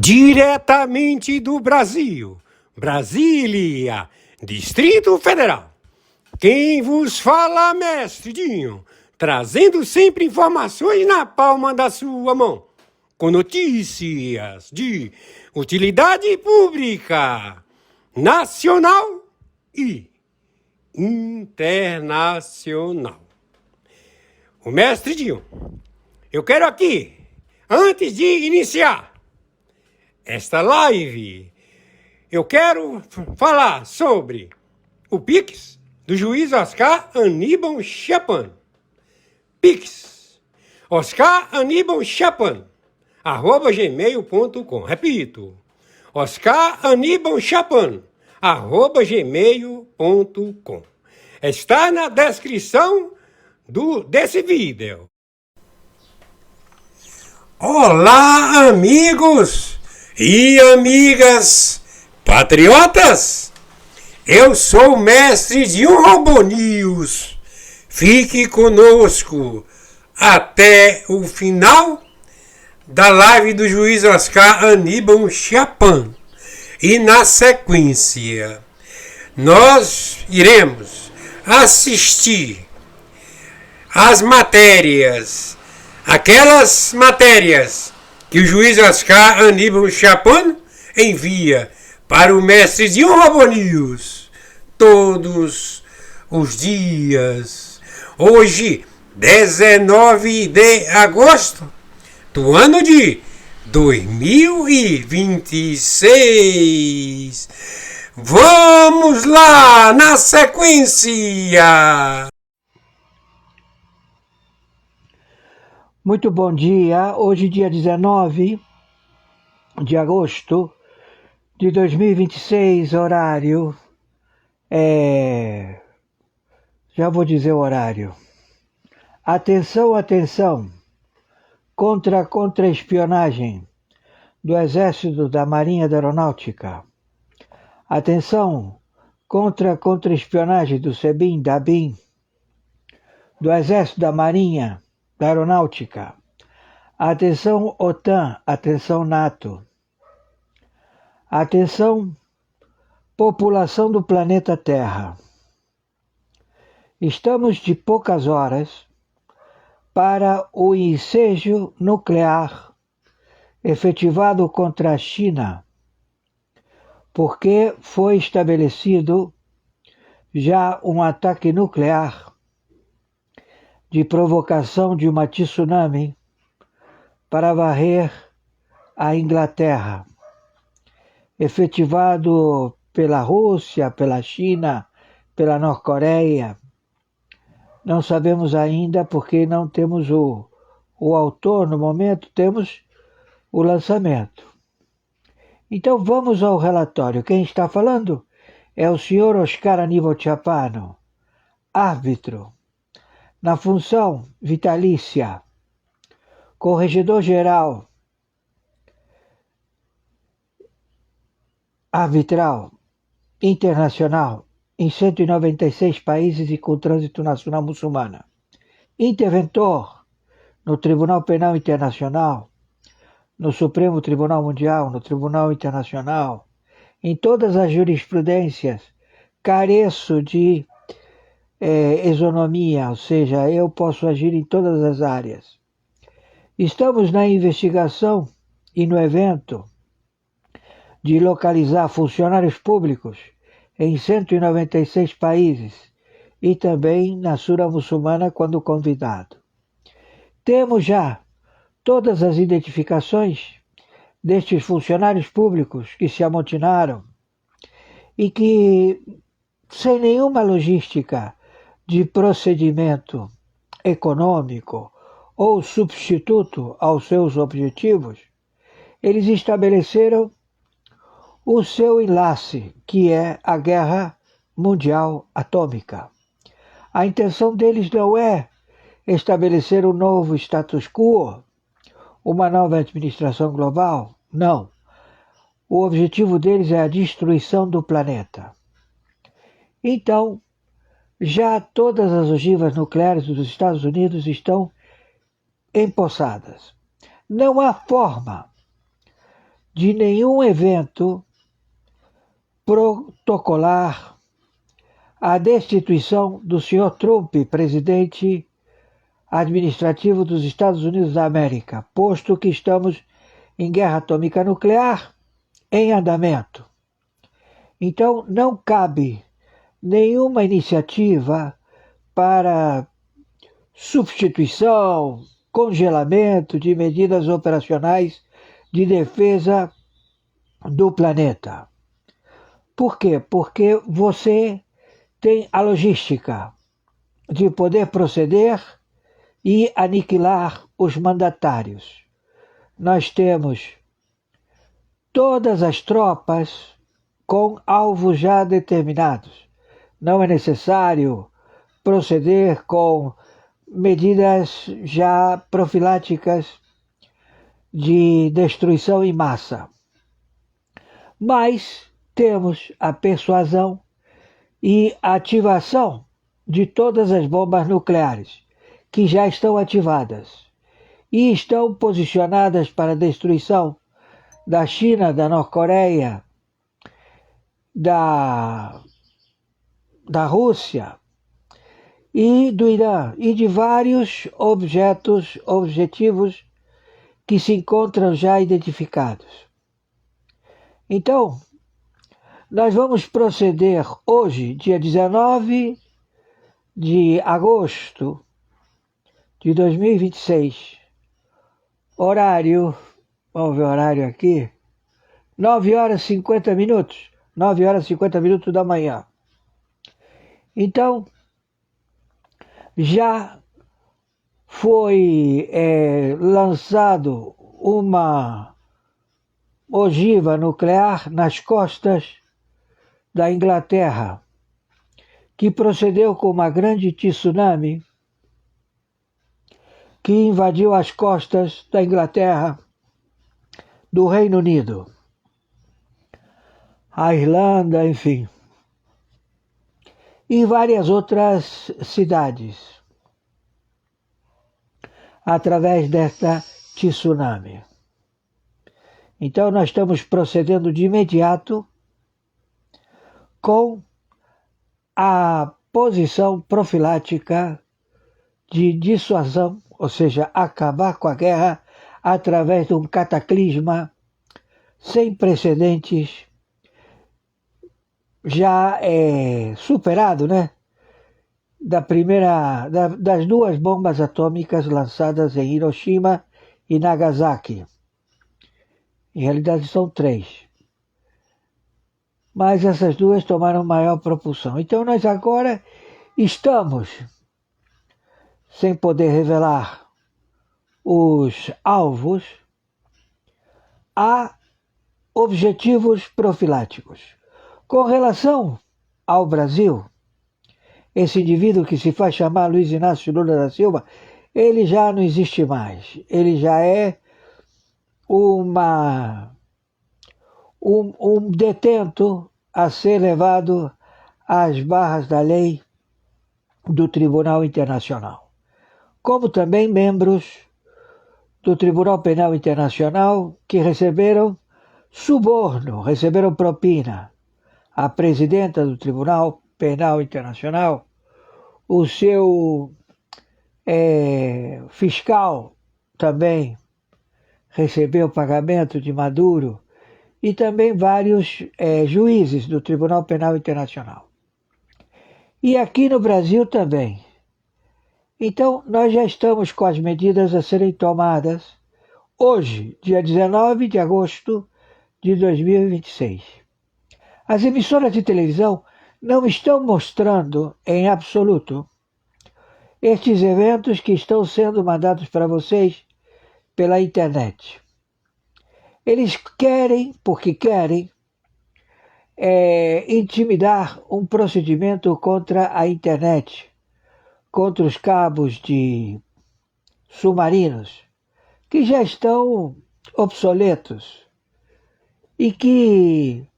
Diretamente do Brasil, Brasília, Distrito Federal. Quem vos fala, mestre Dinho, trazendo sempre informações na palma da sua mão, com notícias de utilidade pública, nacional e internacional. O mestre Dinho, eu quero aqui, antes de iniciar esta live, eu quero falar sobre o Pix do juiz Oscar Aníbal Chapan. Pix, Oscar Aníbal Chapan, @gmail.com. Repito, Oscar Aníbal Chapan, @gmail.com. Está na descrição desse vídeo. Olá, amigos e amigas patriotas! Eu sou o mestre Dinho Robô News. Fique conosco até o final da live do juiz Oscar Aníbal Chapan. E na sequência, nós iremos assistir às matérias, aquelas matérias que o juiz Oscar Aníbal Chapan envia para o mestre Dinho Robô News todos os dias. Hoje, 19 de agosto do ano de 2026. Vamos lá na sequência! Muito bom dia, hoje dia 19 de agosto de 2026, horário, já vou dizer o horário. Atenção, atenção, contra-espionagem do Exército, da Marinha, da Aeronáutica. Atenção, contra-espionagem do SEBIN, da ABIN, do Exército, da Marinha, da Aeronáutica. Atenção OTAN, atenção NATO. Atenção população do planeta Terra. Estamos de poucas horas para o ensejo nuclear efetivado contra a China, porque foi estabelecido já um ataque nuclear de provocação de uma tsunami para varrer a Inglaterra, efetivado pela Rússia, pela China, pela Norte-Coreia. Não sabemos ainda porque não temos o autor no momento, temos o lançamento. Então vamos ao relatório. Quem está falando é o senhor Oscar Aníbal Chapan, árbitro, na função vitalícia, corregedor-geral, arbitral, internacional, em 196 países e com trânsito nacional muçulmana. Interventor no Tribunal Penal Internacional, no Supremo Tribunal Mundial, no Tribunal Internacional, em todas as jurisprudências. Careço de isonomia, ou seja, eu posso agir em todas as áreas. Estamos na investigação e no evento de localizar funcionários públicos em 196 países e também na Sura Muçulmana quando convidado. Temos já todas as identificações destes funcionários públicos que se amotinaram e que, sem nenhuma logística de procedimento econômico ou substituto aos seus objetivos, eles estabeleceram o seu enlace, que é a guerra mundial atômica. A intenção deles não é estabelecer um novo status quo, uma nova administração global, não. O objetivo deles é a destruição do planeta. Então, já todas as ogivas nucleares dos Estados Unidos estão empossadas. Não há forma de nenhum evento protocolar a destituição do Sr. Trump, presidente administrativo dos Estados Unidos da América, posto que estamos em guerra atômica nuclear em andamento. Então, não cabe nenhuma iniciativa para substituição, congelamento de medidas operacionais de defesa do planeta. Por quê? Porque você tem a logística de poder proceder e aniquilar os mandatários. Nós temos todas as tropas com alvos já determinados. Não é necessário proceder com medidas já profiláticas de destruição em massa. Mas temos a persuasão e a ativação de todas as bombas nucleares, que já estão ativadas e estão posicionadas para a destruição da China, da Norte-Coreia, da Rússia e do Irã, e de vários objetivos que se encontram já identificados. Então, nós vamos proceder hoje, dia 19 de agosto de 2026, horário, vamos ver o horário aqui, 9 horas e 50 minutos, 9 horas e 50 minutos da manhã. Então, já foi lançado uma ogiva nuclear nas costas da Inglaterra, que procedeu com uma grande tsunami que invadiu as costas da Inglaterra, do Reino Unido, a Irlanda, enfim, e várias outras cidades, através desta tsunami. Então nós estamos procedendo de imediato com a posição profilática de dissuasão, ou seja, acabar com a guerra através de um cataclisma sem precedentes, já superado, né? Das duas bombas atômicas lançadas em Hiroshima e Nagasaki. Em realidade são 3. Mas essas duas tomaram maior propulsão. Então nós agora estamos, sem poder revelar os alvos, a objetivos profiláticos. Com relação ao Brasil, esse indivíduo que se faz chamar Luiz Inácio Lula da Silva, ele já não existe mais. Ele já é um detento a ser levado às barras da lei do Tribunal Internacional. Como também membros do Tribunal Penal Internacional que receberam suborno, receberam propina. A presidenta do Tribunal Penal Internacional, o seu fiscal também recebeu pagamento de Maduro, e também vários juízes do Tribunal Penal Internacional. E aqui no Brasil também. Então, nós já estamos com as medidas a serem tomadas hoje, dia 19 de agosto de 2026. As emissoras de televisão não estão mostrando em absoluto estes eventos que estão sendo mandados para vocês pela internet. Eles querem, porque querem, intimidar um procedimento contra a internet, contra os cabos de submarinos, que já estão obsoletos e que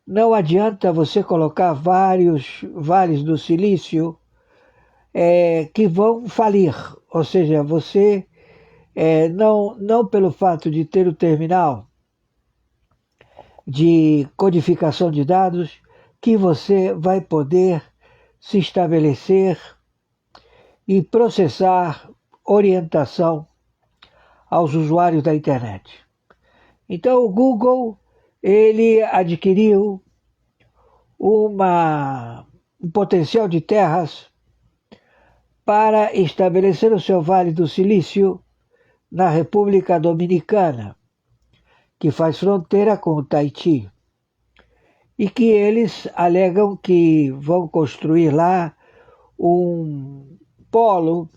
não adianta você colocar vários vales do silício que vão falir, ou seja, você não pelo fato de ter o terminal de codificação de dados que você vai poder se estabelecer e processar orientação aos usuários da internet. Então o Google ele adquiriu um potencial de terras para estabelecer o seu Vale do Silício na República Dominicana, que faz fronteira com o Tahiti, e que eles alegam que vão construir lá um polo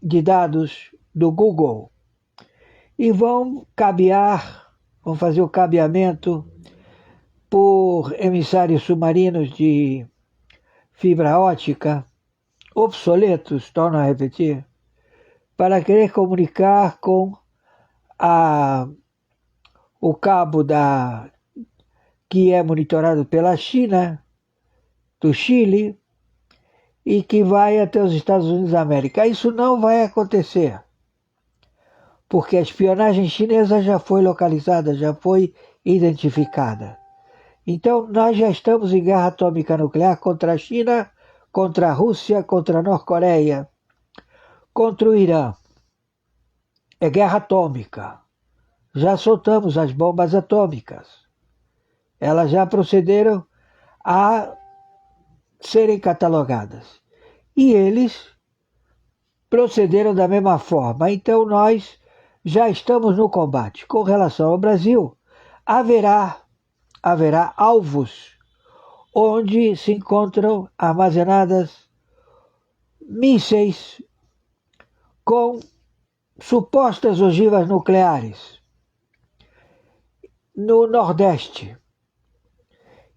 de dados do Google e vão fazer o cabeamento por emissários submarinos de fibra ótica, obsoletos, torno a repetir, para querer comunicar com o cabo que é monitorado pela China, do Chile, e que vai até os Estados Unidos da América. Isso não vai acontecer, porque a espionagem chinesa já foi localizada, já foi identificada. Então, nós já estamos em guerra atômica nuclear contra a China, contra a Rússia, contra a Norte-Coreia, contra o Irã. É guerra atômica. Já soltamos as bombas atômicas. Elas já procederam a serem catalogadas. E eles procederam da mesma forma. Então, nós já estamos no combate. Com relação ao Brasil, haverá alvos onde se encontram armazenadas mísseis com supostas ogivas nucleares no Nordeste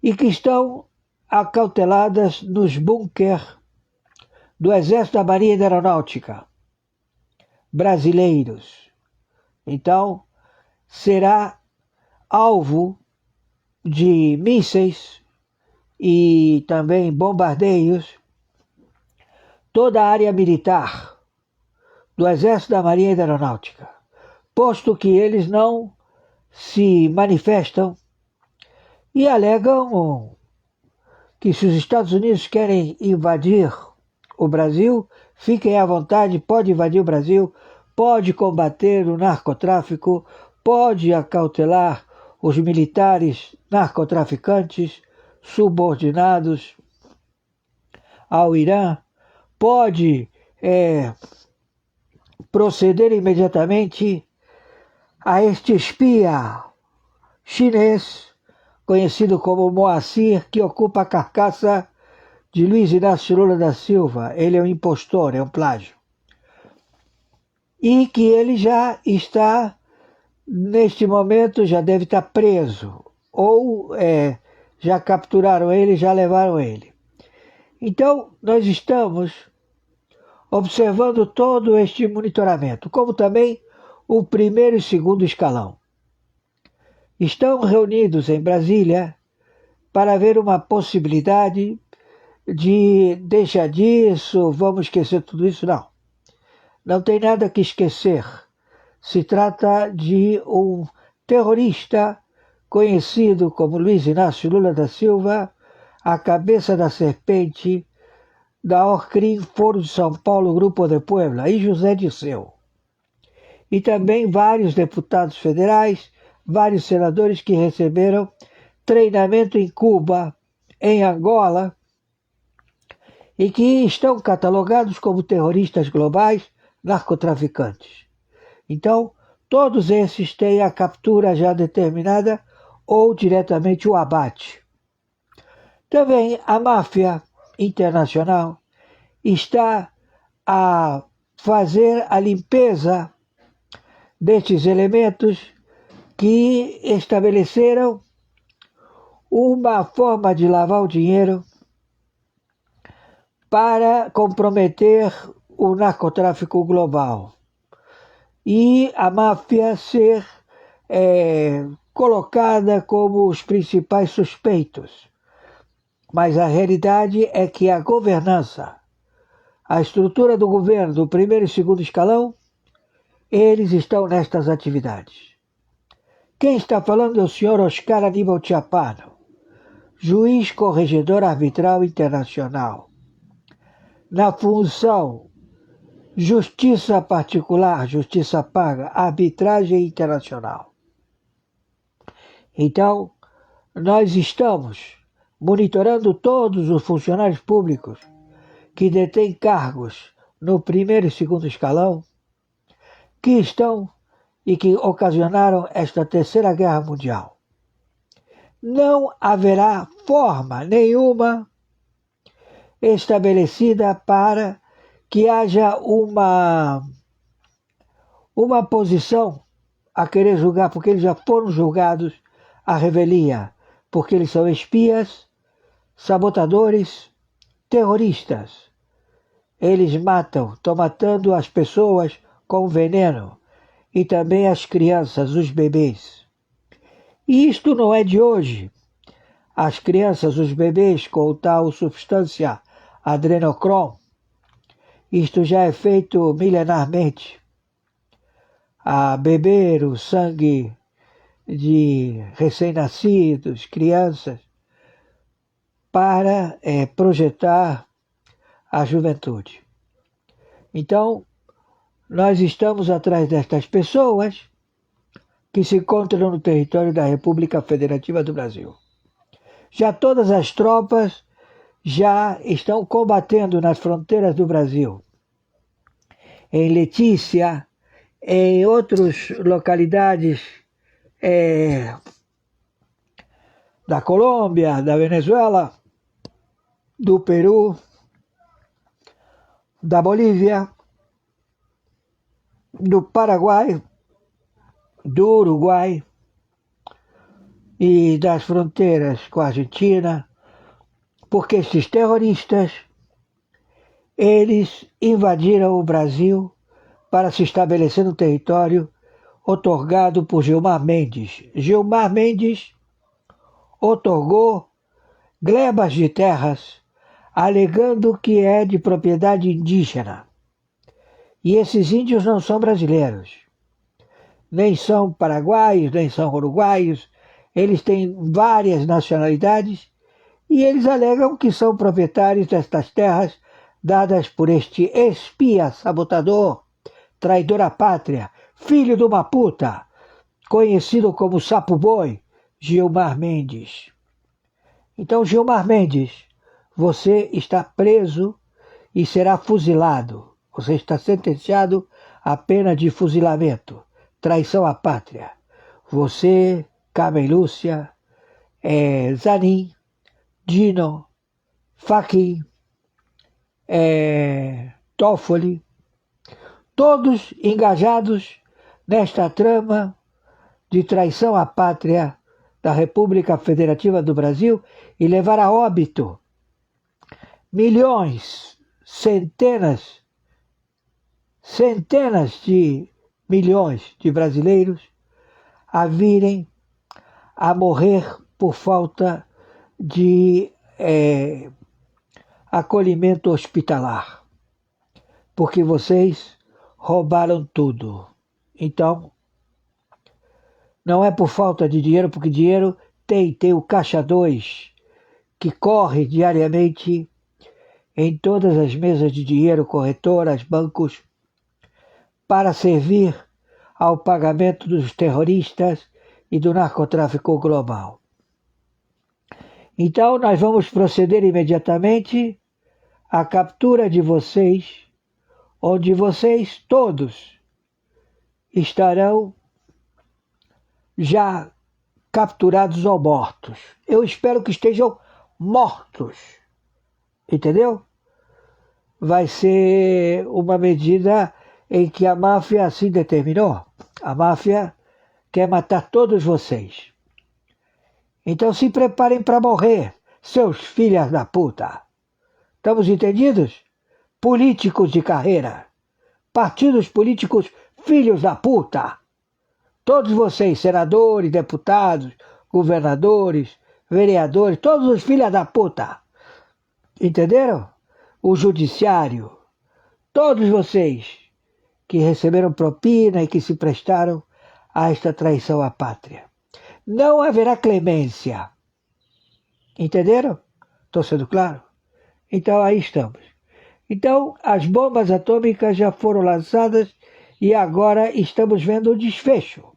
e que estão acauteladas nos bunkers do Exército da Marinha e da Aeronáutica brasileiros. Então, será alvo de mísseis e também bombardeios toda a área militar do Exército da Marinha e da Aeronáutica, posto que eles não se manifestam e alegam que se os Estados Unidos querem invadir o Brasil, fiquem à vontade, pode invadir o Brasil, pode combater o narcotráfico, pode acautelar os militares narcotraficantes subordinados ao Irã, pode proceder imediatamente a este espia chinês, conhecido como Moacir, que ocupa a carcaça de Luiz Inácio Lula da Silva. Ele é um impostor, é um plágio. E que ele já está, neste momento, já deve estar preso. Ou já capturaram ele, já levaram ele. Então, nós estamos observando todo este monitoramento, como também o primeiro e segundo escalão. Estão reunidos em Brasília para ver uma possibilidade de deixar disso, vamos esquecer tudo isso. Não. Não tem nada que esquecer. Se trata de um terrorista conhecido como Luiz Inácio Lula da Silva, a cabeça da serpente da Orcrim, Foro de São Paulo, Grupo de Puebla, e José Disseu. E também vários deputados federais, vários senadores que receberam treinamento em Cuba, em Angola, e que estão catalogados como terroristas globais, narcotraficantes. Então, todos esses têm a captura já determinada ou diretamente o abate. Também a máfia internacional está a fazer a limpeza destes elementos que estabeleceram uma forma de lavar o dinheiro para comprometer o narcotráfico global e a máfia ser colocada como os principais suspeitos. Mas a realidade é que a governança, a estrutura do governo do primeiro e segundo escalão, eles estão nestas atividades. Quem está falando é o senhor Oscar Aníbal Chapano, juiz corregedor arbitral internacional, na função justiça particular, justiça paga, arbitragem internacional. Então, nós estamos monitorando todos os funcionários públicos que detêm cargos no primeiro e segundo escalão, que estão e que ocasionaram esta terceira guerra mundial. Não haverá forma nenhuma estabelecida para que haja uma posição a querer julgar, porque eles já foram julgados à revelia, porque eles são espias, sabotadores, terroristas. Eles matam, estão matando as pessoas com veneno e também as crianças, os bebês. E isto não é de hoje. As crianças, os bebês com tal substância adrenocrom, isto já é feito milenarmente. A beber o sangue de recém-nascidos, crianças, para projetar a juventude. Então, nós estamos atrás destas pessoas que se encontram no território da República Federativa do Brasil. Já todas as tropas já estão combatendo nas fronteiras do Brasil. Em Letícia, em outras localidades da Colômbia, da Venezuela, do Peru, da Bolívia, do Paraguai, do Uruguai e das fronteiras com a Argentina, porque esses terroristas, eles invadiram o Brasil para se estabelecer no território otorgado por Gilmar Mendes. Gilmar Mendes otorgou glebas de terras, alegando que é de propriedade indígena. E esses índios não são brasileiros, nem são paraguaios, nem são uruguaios, eles têm várias nacionalidades e eles alegam que são proprietários destas terras dadas por este espia, sabotador, traidor à pátria, filho de uma puta, conhecido como Sapo Boi, Gilmar Mendes. Então, Gilmar Mendes, você está preso e será fuzilado. Você está sentenciado à pena de fuzilamento, traição à pátria. Você, Carmen Lúcia, Zanin, Dino, Fachin, Toffoli, todos engajados nesta trama de traição à pátria da República Federativa do Brasil e levar a óbito milhões, centenas de milhões de brasileiros a virem a morrer por falta de acolhimento hospitalar, porque vocês roubaram tudo. Então, não é por falta de dinheiro, porque dinheiro tem o Caixa 2, que corre diariamente em todas as mesas de dinheiro, corretoras, bancos, para servir ao pagamento dos terroristas e do narcotráfico global. Então, nós vamos proceder imediatamente à captura de vocês, onde vocês todos estarão já capturados ou mortos. Eu espero que estejam mortos, entendeu? Vai ser uma medida em que a máfia assim determinou. A máfia quer matar todos vocês. Então se preparem para morrer, seus filhos da puta. Estamos entendidos? Políticos de carreira. Partidos políticos filhos da puta. Todos vocês, senadores, deputados, governadores, vereadores, todos os filhos da puta. Entenderam? O judiciário. Todos vocês que receberam propina e que se prestaram a esta traição à pátria. não haverá clemência. Entenderam? Estou sendo claro? Então aí estamos. Então as bombas atômicas já foram lançadas e agora estamos vendo o desfecho.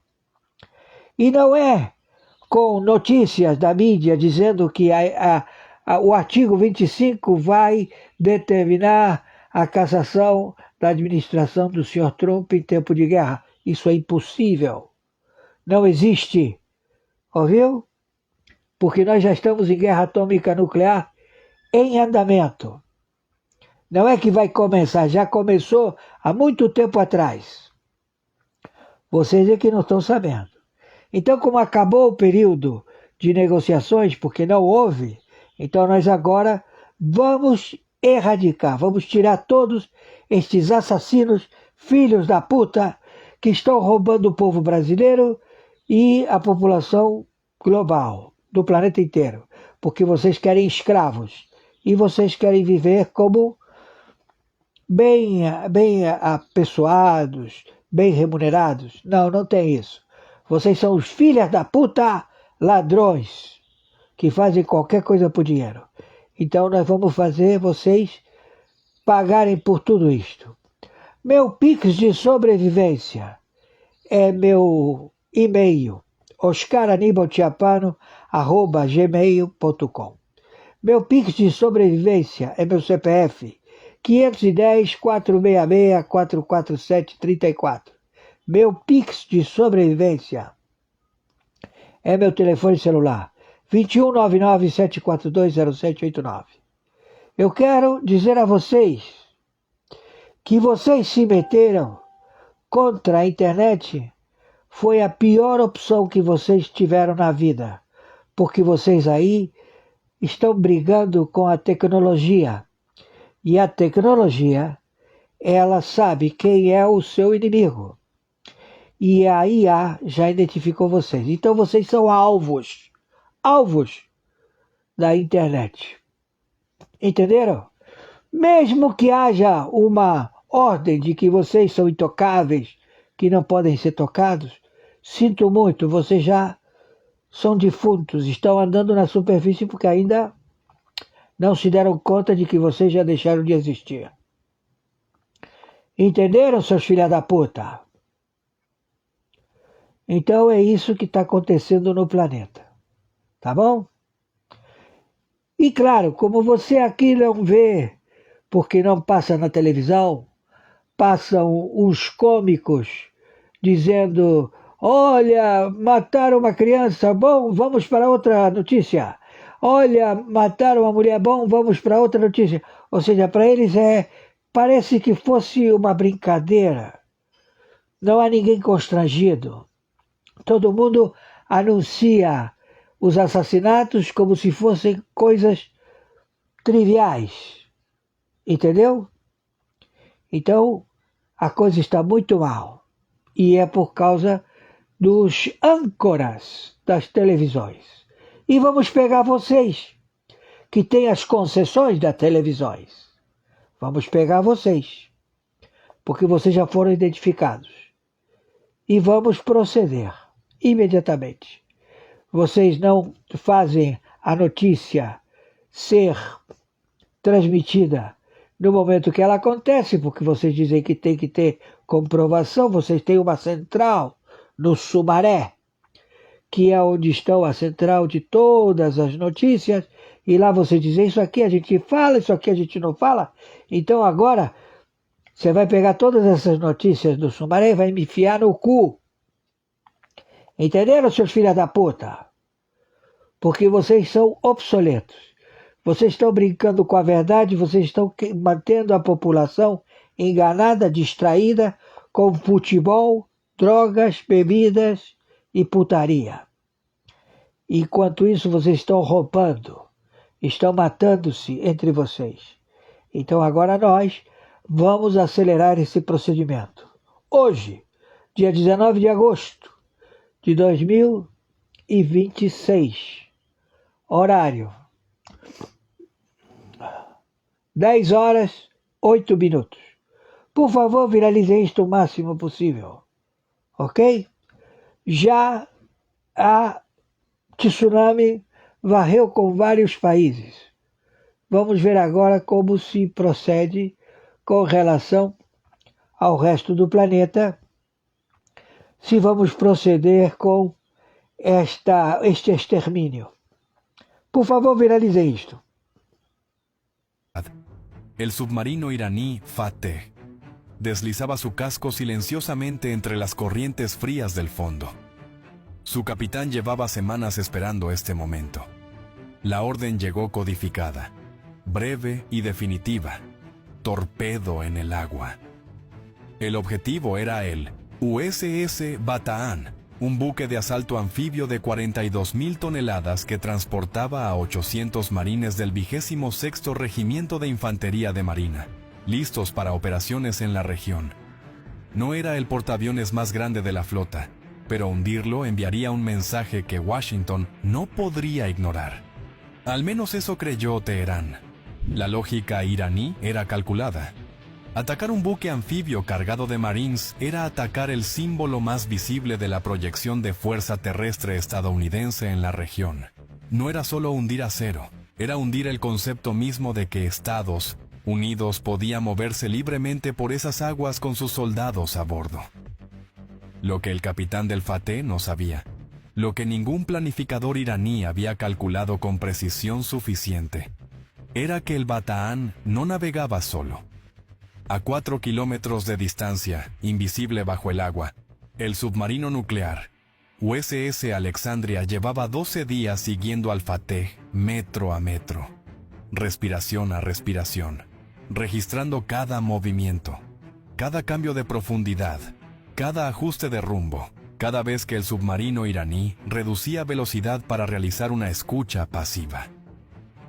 E não é com notícias da mídia dizendo que o artigo 25 vai determinar a cassação da administração do Sr. Trump em tempo de guerra. Isso é impossível. Não existe. Ouviu? Porque nós já estamos em guerra atômica nuclear em andamento. Não é que vai começar, já começou há muito tempo atrás. Vocês é que não estão sabendo. Então, como acabou o período de negociações, porque não houve, então nós agora vamos erradicar, vamos tirar todos estes assassinos, filhos da puta, que estão roubando o povo brasileiro e a população global, do planeta inteiro. Porque vocês querem escravos e vocês querem viver como bem apessoados, bem remunerados. Não, não tem isso. Vocês são os filhos da puta ladrões que fazem qualquer coisa por dinheiro. Então nós vamos fazer vocês pagarem por tudo isto. Meu Pix de sobrevivência é meu e-mail, oscaranibaltiapano@gmail.com. Meu Pix de sobrevivência é meu CPF, 510-466-447-34. Meu Pix de sobrevivência é meu telefone celular, 2199-742-0789. Eu quero dizer a vocês que vocês se meteram contra a internet foi a pior opção que vocês tiveram na vida, porque vocês aí estão brigando com a tecnologia. E a tecnologia, ela sabe quem é o seu inimigo. E a IA já identificou vocês. Então vocês são alvos da internet. Entenderam? Mesmo que haja uma ordem de que vocês são intocáveis, que não podem ser tocados, sinto muito, vocês já são defuntos, estão andando na superfície porque ainda não se deram conta de que vocês já deixaram de existir. Entenderam, seus filhos da puta? Então é isso que está acontecendo no planeta. Tá bom? E claro, como você aqui não vê, porque não passa na televisão, passam os cômicos dizendo: olha, mataram uma criança, bom, vamos para outra notícia. Olha, mataram uma mulher, bom, vamos para outra notícia. Ou seja, para eles parece que fosse uma brincadeira. Não há ninguém constrangido. Todo mundo anuncia os assassinatos como se fossem coisas triviais. Entendeu? Então, a coisa está muito mal. E é por causa dos âncoras das televisões. E vamos pegar vocês, que têm as concessões das televisões. Vamos pegar vocês, porque vocês já foram identificados. E vamos proceder imediatamente. Vocês não fazem a notícia ser transmitida no momento que ela acontece, porque vocês dizem que tem que ter comprovação. Vocês têm uma central no Sumaré, que é onde estão a central de todas as notícias, e lá vocês dizem: isso aqui a gente fala, isso aqui a gente não fala. Então agora você vai pegar todas essas notícias do Sumaré e vai me enfiar no cu. Entenderam, seus filhos da puta? Porque vocês são obsoletos. Vocês estão brincando com a verdade, vocês estão mantendo a população enganada, distraída com futebol, drogas, bebidas e putaria. Enquanto isso, vocês estão roubando, estão matando-se entre vocês. Então agora nós vamos acelerar esse procedimento. Hoje, dia 19 de agosto de 2026, horário 10h08. Por favor, viralizem isto o máximo possível. Ok? Já há tsunami varreu com vários países. Vamos ver agora como se procede com relação ao resto do planeta, se vamos proceder com este extermínio. Por favor, viralize esto. El submarino iraní Fateh deslizaba su casco silenciosamente entre las corrientes frías del fondo. Su capitán llevaba semanas esperando este momento. La orden llegó codificada, breve y definitiva: torpedo en el agua. El objetivo era el USS Bataan, un buque de asalto anfibio de 42.000 toneladas que transportaba a 800 marines del 26º Regimiento de Infantería de Marina, listos para operaciones en la región. No era el portaaviones más grande de la flota, pero hundirlo enviaría un mensaje que Washington no podría ignorar. Al menos eso creyó Teherán. La lógica iraní era calculada. Atacar un buque anfibio cargado de marines era atacar el símbolo más visible de la proyección de fuerza terrestre estadounidense en la región. No era solo hundir acero, era hundir el concepto mismo de que Estados Unidos podía moverse libremente por esas aguas con sus soldados a bordo. Lo que el capitán del Fateh no sabía, lo que ningún planificador iraní había calculado con precisión suficiente, era que el Bataan no navegaba solo. A 4 kilómetros de distancia, invisible bajo el agua, el submarino nuclear USS Alexandria llevaba 12 días siguiendo al Fateh metro a metro, respiración a respiración, registrando cada movimiento, cada cambio de profundidad, cada ajuste de rumbo, cada vez que el submarino iraní reducía velocidad para realizar una escucha pasiva.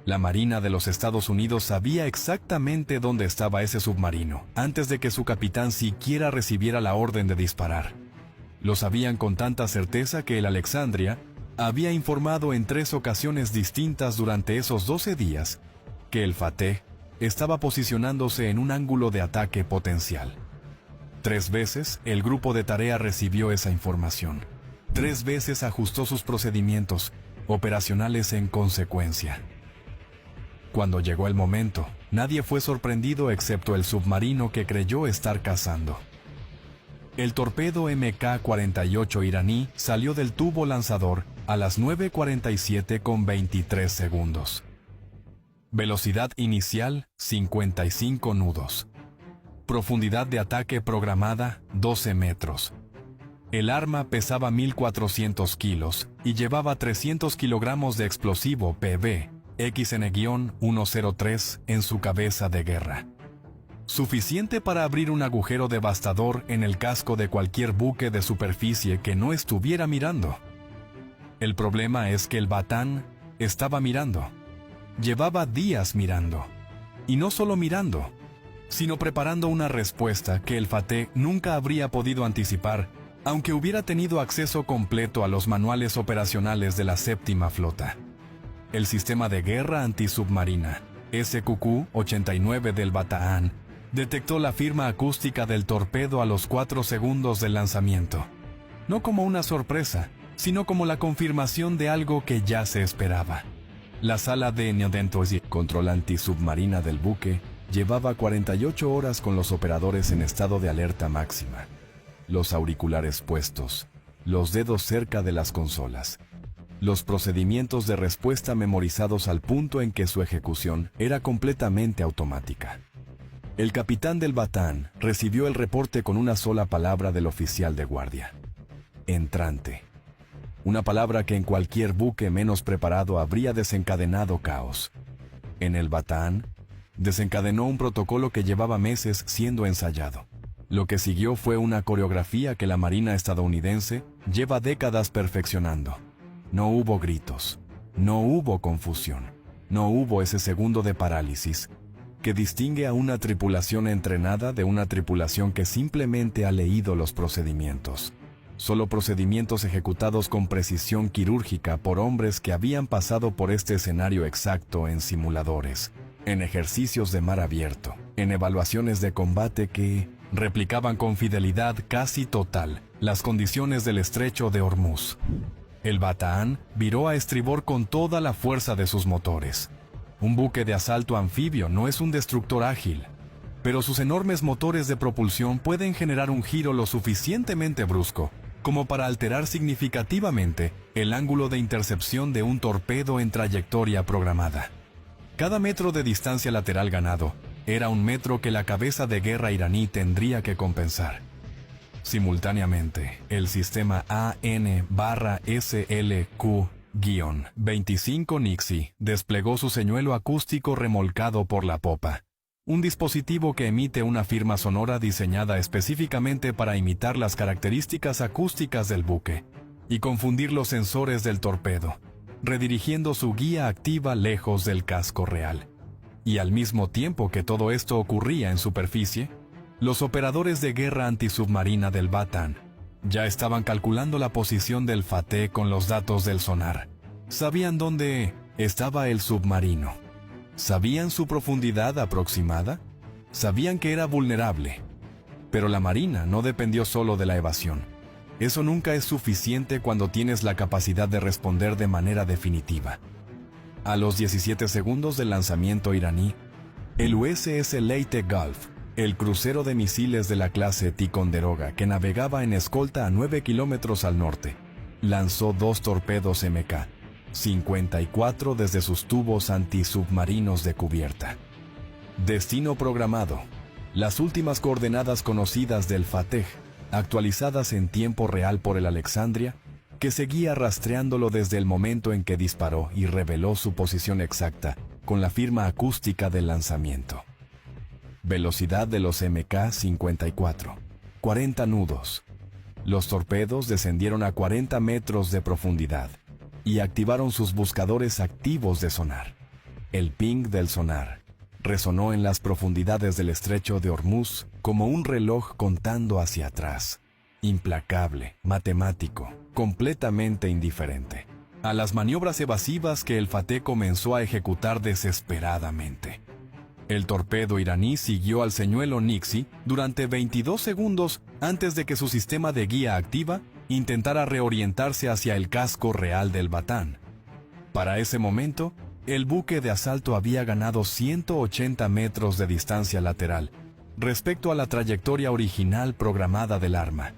La Marina de los Estados Unidos sabía exactamente dónde estaba ese submarino, antes de que su capitán siquiera recibiera la orden de disparar. Lo sabían con tanta certeza que el Alexandria había informado en 3 ocasiones distintas durante esos 12 días que el Fateh estaba posicionándose en un ángulo de ataque potencial. 3 veces el grupo de tarea recibió esa información. 3 veces ajustó sus procedimientos operacionales en consecuencia. Cuando llegó el momento, nadie fue sorprendido excepto el submarino que creyó estar cazando. El torpedo MK-48 iraní salió del tubo lanzador a las 9:47 con 23 segundos. Velocidad inicial, 55 nudos. Profundidad de ataque programada, 12 metros. El arma pesaba 1.400 kilos y llevaba 300 kilogramos de explosivo PB XN-103 en su cabeza de guerra. Suficiente para abrir un agujero devastador en el casco de cualquier buque de superficie que no estuviera mirando. El problema es que el Bataan estaba mirando. Llevaba días mirando. Y no solo mirando, sino preparando una respuesta que el Fateh nunca habría podido anticipar, aunque hubiera tenido acceso completo a los manuales operacionales de la Séptima Flota. El sistema de guerra antisubmarina, SQQ-89 del Bataan, detectó la firma acústica del torpedo a los 4 segundos del lanzamiento. No como una sorpresa, sino como la confirmación de algo que ya se esperaba. La sala de control antisubmarina del buque llevaba 48 horas con los operadores en estado de alerta máxima, los auriculares puestos, los dedos cerca de las consolas, los procedimientos de respuesta memorizados al punto en que su ejecución era completamente automática. El capitán del Bataan recibió el reporte con una sola palabra del oficial de guardia: entrante. Una palabra que en cualquier buque menos preparado habría desencadenado caos. En el Bataan, desencadenó un protocolo que llevaba meses siendo ensayado. Lo que siguió fue una coreografía que la Marina estadounidense lleva décadas perfeccionando. No hubo gritos, no hubo confusión, no hubo ese segundo de parálisis que distingue a una tripulación entrenada de una tripulación que simplemente ha leído los procedimientos. Solo procedimientos ejecutados con precisión quirúrgica por hombres que habían pasado por este escenario exacto en simuladores, en ejercicios de mar abierto, en evaluaciones de combate que replicaban con fidelidad casi total las condiciones del estrecho de Hormuz. El Bataan viró a estribor con toda la fuerza de sus motores. Un buque de asalto anfibio no es un destructor ágil, pero sus enormes motores de propulsión pueden generar un giro lo suficientemente brusco como para alterar significativamente el ángulo de intercepción de un torpedo en trayectoria programada. Cada metro de distancia lateral ganado era un metro que la cabeza de guerra iraní tendría que compensar. Simultáneamente, el sistema AN/SLQ-25 Nixie desplegó su señuelo acústico remolcado por la popa, un dispositivo que emite una firma sonora diseñada específicamente para imitar las características acústicas del buque y confundir los sensores del torpedo, redirigiendo su guía activa lejos del casco real. Y al mismo tiempo que todo esto ocurría en superficie, los operadores de guerra antisubmarina del Bataan ya estaban calculando la posición del Fateh con los datos del sonar. Sabían dónde estaba el submarino. ¿Sabían su profundidad aproximada? Sabían que era vulnerable. Pero la Marina no dependió solo de la evasión. Eso nunca es suficiente cuando tienes la capacidad de responder de manera definitiva. A los 17 segundos del lanzamiento iraní, el USS Leyte Gulf, el crucero de misiles de la clase Ticonderoga que navegaba en escolta a 9 kilómetros al norte, lanzó 2 torpedos MK-54 desde sus tubos antisubmarinos de cubierta. Destino programado: las últimas coordenadas conocidas del Fateh, actualizadas en tiempo real por el Alexandria, que seguía rastreándolo desde el momento en que disparó y reveló su posición exacta con la firma acústica del lanzamiento. Velocidad de los MK-54, 40 nudos. Los torpedos descendieron a 40 metros de profundidad y activaron sus buscadores activos de sonar. El ping del sonar resonó en las profundidades del estrecho de Hormuz como un reloj contando hacia atrás, implacable, matemático, completamente indiferente a las maniobras evasivas que el Fateh comenzó a ejecutar desesperadamente. El torpedo iraní siguió al señuelo Nixie durante 22 segundos antes de que su sistema de guía activa intentara reorientarse hacia el casco real del Bataan. Para ese momento, el buque de asalto había ganado 180 metros de distancia lateral respecto a la trayectoria original programada del arma.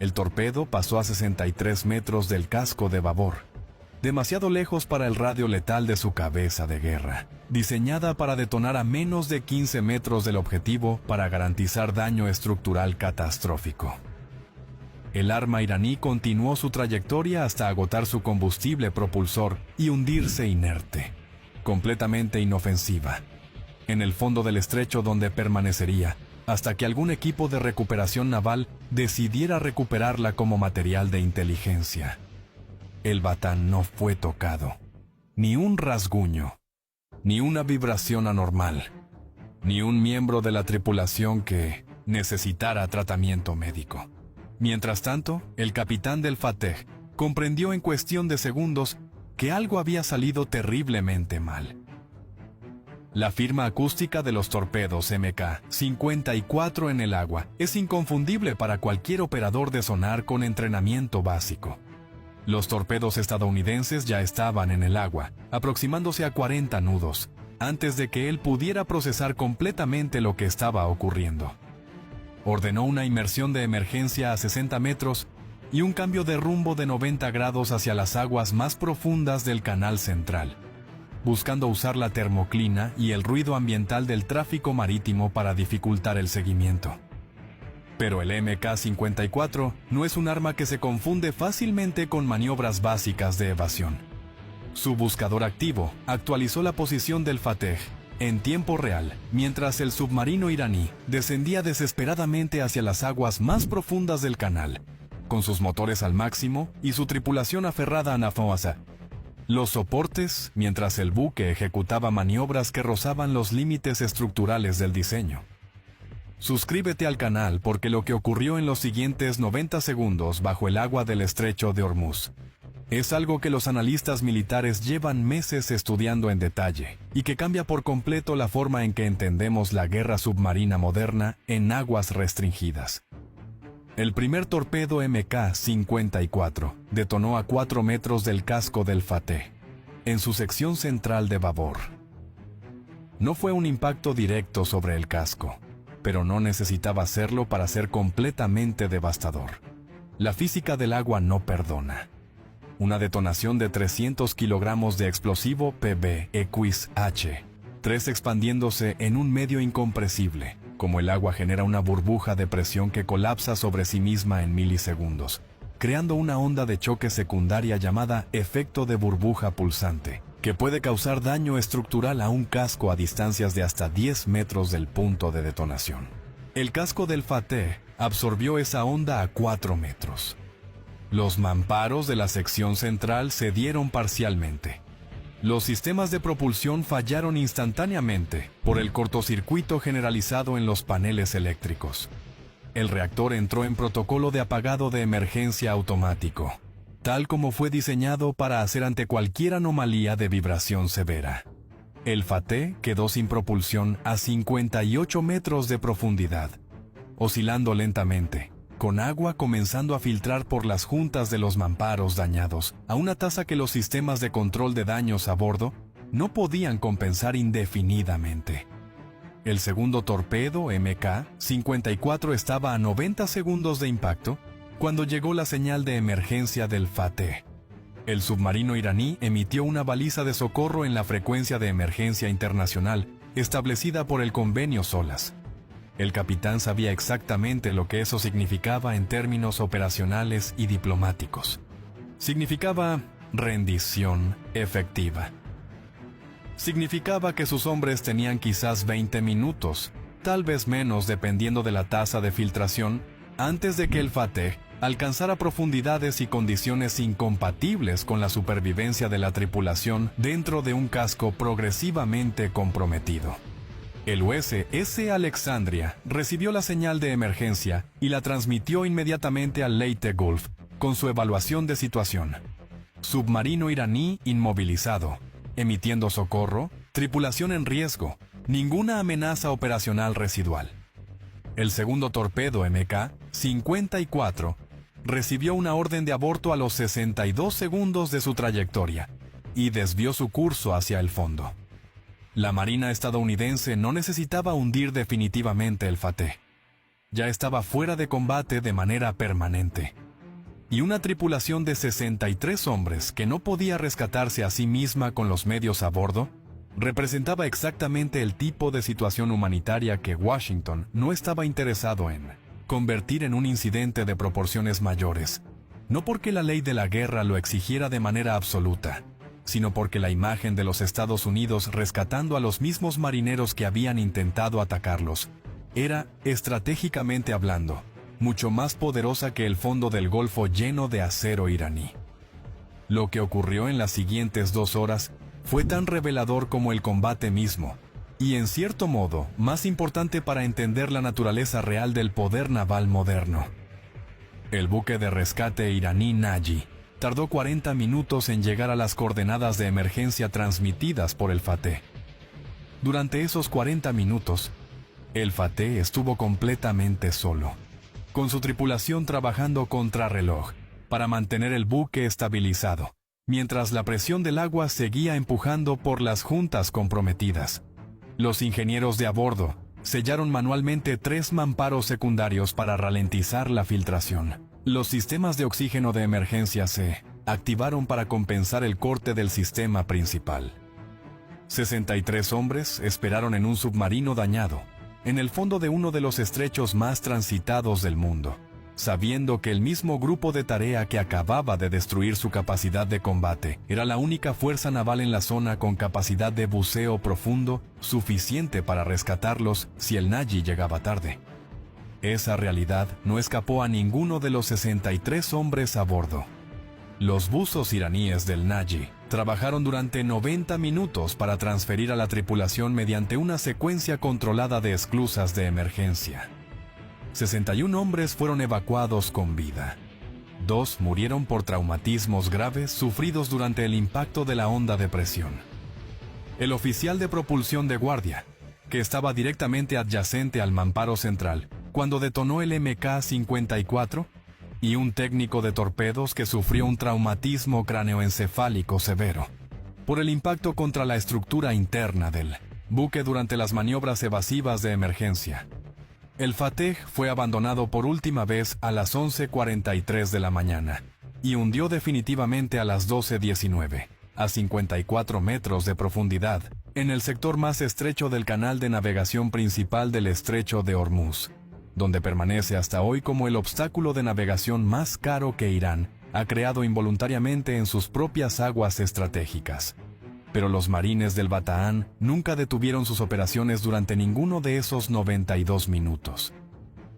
El torpedo pasó a 63 metros del casco de babor, demasiado lejos para el radio letal de su cabeza de guerra, diseñada para detonar a menos de 15 metros del objetivo para garantizar daño estructural catastrófico. El arma iraní continuó su trayectoria hasta agotar su combustible propulsor y hundirse inerte, completamente inofensiva, en el fondo del estrecho donde permanecería hasta que algún equipo de recuperación naval decidiera recuperarla como material de inteligencia. El Bataan no fue tocado, ni un rasguño, ni una vibración anormal, ni un miembro de la tripulación que necesitara tratamiento médico. Mientras tanto, el capitán del Fateh comprendió en cuestión de segundos que algo había salido terriblemente mal. La firma acústica de los torpedos MK-54 en el agua es inconfundible para cualquier operador de sonar con entrenamiento básico. Los torpedos estadounidenses ya estaban en el agua, aproximándose a 40 nudos, antes de que él pudiera procesar completamente lo que estaba ocurriendo. Ordenó una inmersión de emergencia a 60 metros y un cambio de rumbo de 90 grados hacia las aguas más profundas del Canal Central, buscando usar la termoclina y el ruido ambiental del tráfico marítimo para dificultar el seguimiento. Pero el MK-54 no es un arma que se confunde fácilmente con maniobras básicas de evasión. Su buscador activo actualizó la posición del Fateh en tiempo real, mientras el submarino iraní descendía desesperadamente hacia las aguas más profundas del canal, con sus motores al máximo y su tripulación aferrada a Nafoasa. Los soportes, mientras el buque ejecutaba maniobras que rozaban los límites estructurales del diseño. Suscríbete al canal porque lo que ocurrió en los siguientes 90 segundos bajo el agua del estrecho de Hormuz es algo que los analistas militares llevan meses estudiando en detalle y que cambia por completo la forma en que entendemos la guerra submarina moderna en aguas restringidas. El primer torpedo MK-54 detonó a 4 metros del casco del Fateh, en su sección central de babor. No fue un impacto directo sobre el casco, pero no necesitaba hacerlo para ser completamente devastador. La física del agua no perdona. Una detonación de 300 kilogramos de explosivo PBXH-3 expandiéndose en un medio incompresible, como el agua genera una burbuja de presión que colapsa sobre sí misma en milisegundos, creando una onda de choque secundaria llamada efecto de burbuja pulsante, que puede causar daño estructural a un casco a distancias de hasta 10 metros del punto de detonación. El casco del Fateh absorbió esa onda a 4 metros. Los mamparos de la sección central cedieron parcialmente. Los sistemas de propulsión fallaron instantáneamente por el cortocircuito generalizado en los paneles eléctricos. El reactor entró en protocolo de apagado de emergencia automático, tal como fue diseñado para hacer ante cualquier anomalía de vibración severa. El Fateh quedó sin propulsión a 58 metros de profundidad, oscilando lentamente, con agua comenzando a filtrar por las juntas de los mamparos dañados, a una tasa que los sistemas de control de daños a bordo no podían compensar indefinidamente. El segundo torpedo, MK-54, estaba a 90 segundos de impacto cuando llegó la señal de emergencia del Fateh. El submarino iraní emitió una baliza de socorro en la frecuencia de emergencia internacional establecida por el convenio SOLAS. El capitán sabía exactamente lo que eso significaba en términos operacionales y diplomáticos. Significaba rendición efectiva. Significaba que sus hombres tenían quizás 20 minutos, tal vez menos dependiendo de la tasa de filtración, antes de que el Fateh alcanzara profundidades y condiciones incompatibles con la supervivencia de la tripulación dentro de un casco progresivamente comprometido. El USS Alexandria recibió la señal de emergencia y la transmitió inmediatamente al Leyte Gulf con su evaluación de situación. Submarino iraní inmovilizado, emitiendo socorro, tripulación en riesgo, ninguna amenaza operacional residual. El segundo torpedo MK-54 recibió una orden de aborto a los 62 segundos de su trayectoria y desvió su curso hacia el fondo. La Marina estadounidense no necesitaba hundir definitivamente el Fateh. Ya estaba fuera de combate de manera permanente. Y una tripulación de 63 hombres que no podía rescatarse a sí misma con los medios a bordo, representaba exactamente el tipo de situación humanitaria que Washington no estaba interesado en convertir en un incidente de proporciones mayores, no porque la ley de la guerra lo exigiera de manera absoluta, sino porque la imagen de los Estados Unidos rescatando a los mismos marineros que habían intentado atacarlos era, estratégicamente hablando, mucho más poderosa que el fondo del Golfo lleno de acero iraní. Lo que ocurrió en las siguientes 2 horas fue tan revelador como el combate mismo, y en cierto modo más importante para entender la naturaleza real del poder naval moderno. El buque de rescate iraní Naji tardó 40 minutos en llegar a las coordenadas de emergencia transmitidas por el Fateh. Durante esos 40 minutos, el Fateh estuvo completamente solo, con su tripulación trabajando contrarreloj para mantener el buque estabilizado, mientras la presión del agua seguía empujando por las juntas comprometidas. Los ingenieros de a bordo sellaron manualmente 3 mamparos secundarios para ralentizar la filtración. Los sistemas de oxígeno de emergencia se activaron para compensar el corte del sistema principal. 63 hombres esperaron en un submarino dañado, en el fondo de uno de los estrechos más transitados del mundo, sabiendo que el mismo grupo de tarea que acababa de destruir su capacidad de combate era la única fuerza naval en la zona con capacidad de buceo profundo suficiente para rescatarlos si el Naji llegaba tarde. Esa realidad no escapó a ninguno de los 63 hombres a bordo. Los buzos iraníes del Naji trabajaron durante 90 minutos para transferir a la tripulación mediante una secuencia controlada de esclusas de emergencia. 61 hombres fueron evacuados con vida. 2 murieron por traumatismos graves sufridos durante el impacto de la onda de presión. El oficial de propulsión de guardia, que estaba directamente adyacente al mamparo central, cuando detonó el MK-54 y un técnico de torpedos que sufrió un traumatismo cráneoencefálico severo por el impacto contra la estructura interna del buque durante las maniobras evasivas de emergencia. El Fateh fue abandonado por última vez a las 11:43 de la mañana y hundió definitivamente a las 12:19, a 54 metros de profundidad, en el sector más estrecho del canal de navegación principal del estrecho de Hormuz, donde permanece hasta hoy como el obstáculo de navegación más caro que Irán ha creado involuntariamente en sus propias aguas estratégicas. Pero los marines del Bataan nunca detuvieron sus operaciones durante ninguno de esos 92 minutos.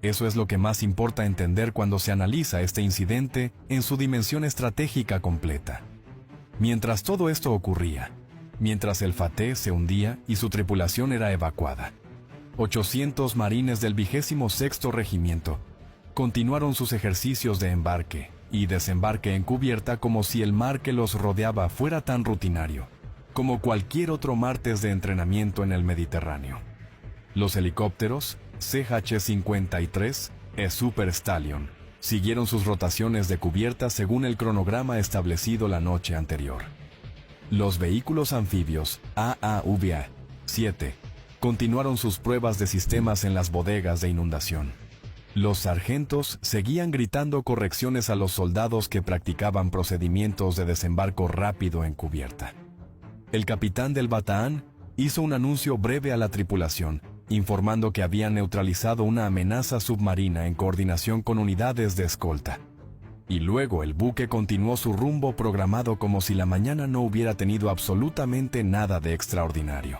Eso es lo que más importa entender cuando se analiza este incidente en su dimensión estratégica completa. Mientras todo esto ocurría, mientras el Fateh se hundía y su tripulación era evacuada, 800 marines del 26º Regimiento continuaron sus ejercicios de embarque y desembarque en cubierta como si el mar que los rodeaba fuera tan rutinario como cualquier otro martes de entrenamiento en el Mediterráneo. Los helicópteros CH-53 e Super Stallion siguieron sus rotaciones de cubierta según el cronograma establecido la noche anterior. Los vehículos anfibios AAVA-7 continuaron sus pruebas de sistemas en las bodegas de inundación. Los sargentos seguían gritando correcciones a los soldados que practicaban procedimientos de desembarco rápido en cubierta. El capitán del Bataan hizo un anuncio breve a la tripulación, informando que habían neutralizado una amenaza submarina en coordinación con unidades de escolta. Y luego el buque continuó su rumbo programado como si la mañana no hubiera tenido absolutamente nada de extraordinario.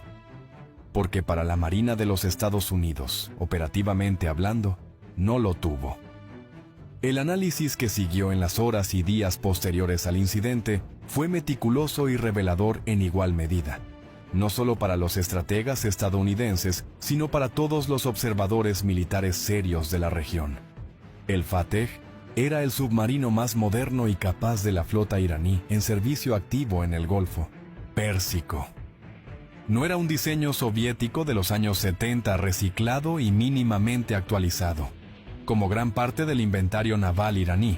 Porque para la Marina de los Estados Unidos, operativamente hablando, no lo tuvo. El análisis que siguió en las horas y días posteriores al incidente fue meticuloso y revelador en igual medida, no solo para los estrategas estadounidenses, sino para todos los observadores militares serios de la región. El Fateh era el submarino más moderno y capaz de la flota iraní en servicio activo en el Golfo Pérsico. No era un diseño soviético de los años 70 reciclado y mínimamente actualizado, como gran parte del inventario naval iraní.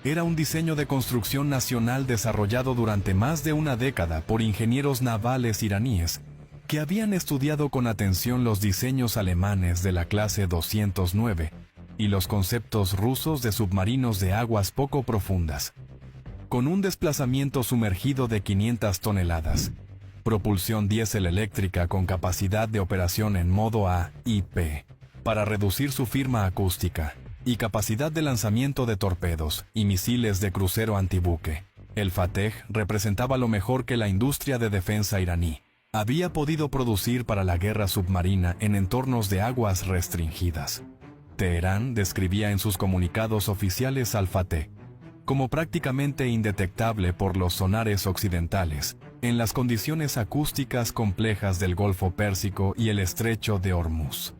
Era un diseño de construcción nacional desarrollado durante más de una década por ingenieros navales iraníes que habían estudiado con atención los diseños alemanes de la clase 209 y los conceptos rusos de submarinos de aguas poco profundas, con un desplazamiento sumergido de 500 toneladas, propulsión diésel eléctrica con capacidad de operación en modo A y P, para reducir su firma acústica, y capacidad de lanzamiento de torpedos y misiles de crucero antibuque. El Fateh representaba lo mejor que la industria de defensa iraní había podido producir para la guerra submarina en entornos de aguas restringidas. Teherán describía en sus comunicados oficiales al Fateh como prácticamente indetectable por los sonares occidentales en las condiciones acústicas complejas del Golfo Pérsico y el estrecho de Hormuz.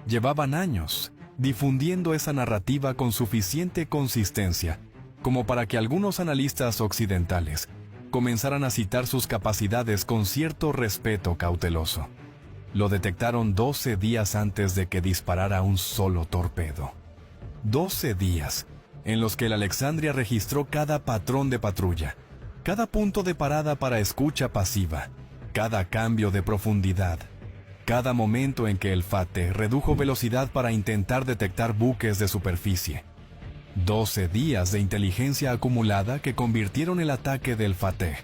Llevaban años difundiendo esa narrativa con suficiente consistencia como para que algunos analistas occidentales comenzaran a citar sus capacidades con cierto respeto cauteloso. Lo detectaron 12 días antes de que disparara un solo torpedo. 12 días en los que el Alexandria registró cada patrón de patrulla, cada punto de parada para escucha pasiva, cada cambio de profundidad, cada momento en que el Fateh redujo velocidad para intentar detectar buques de superficie. 12 días de inteligencia acumulada que convirtieron el ataque del Fateh,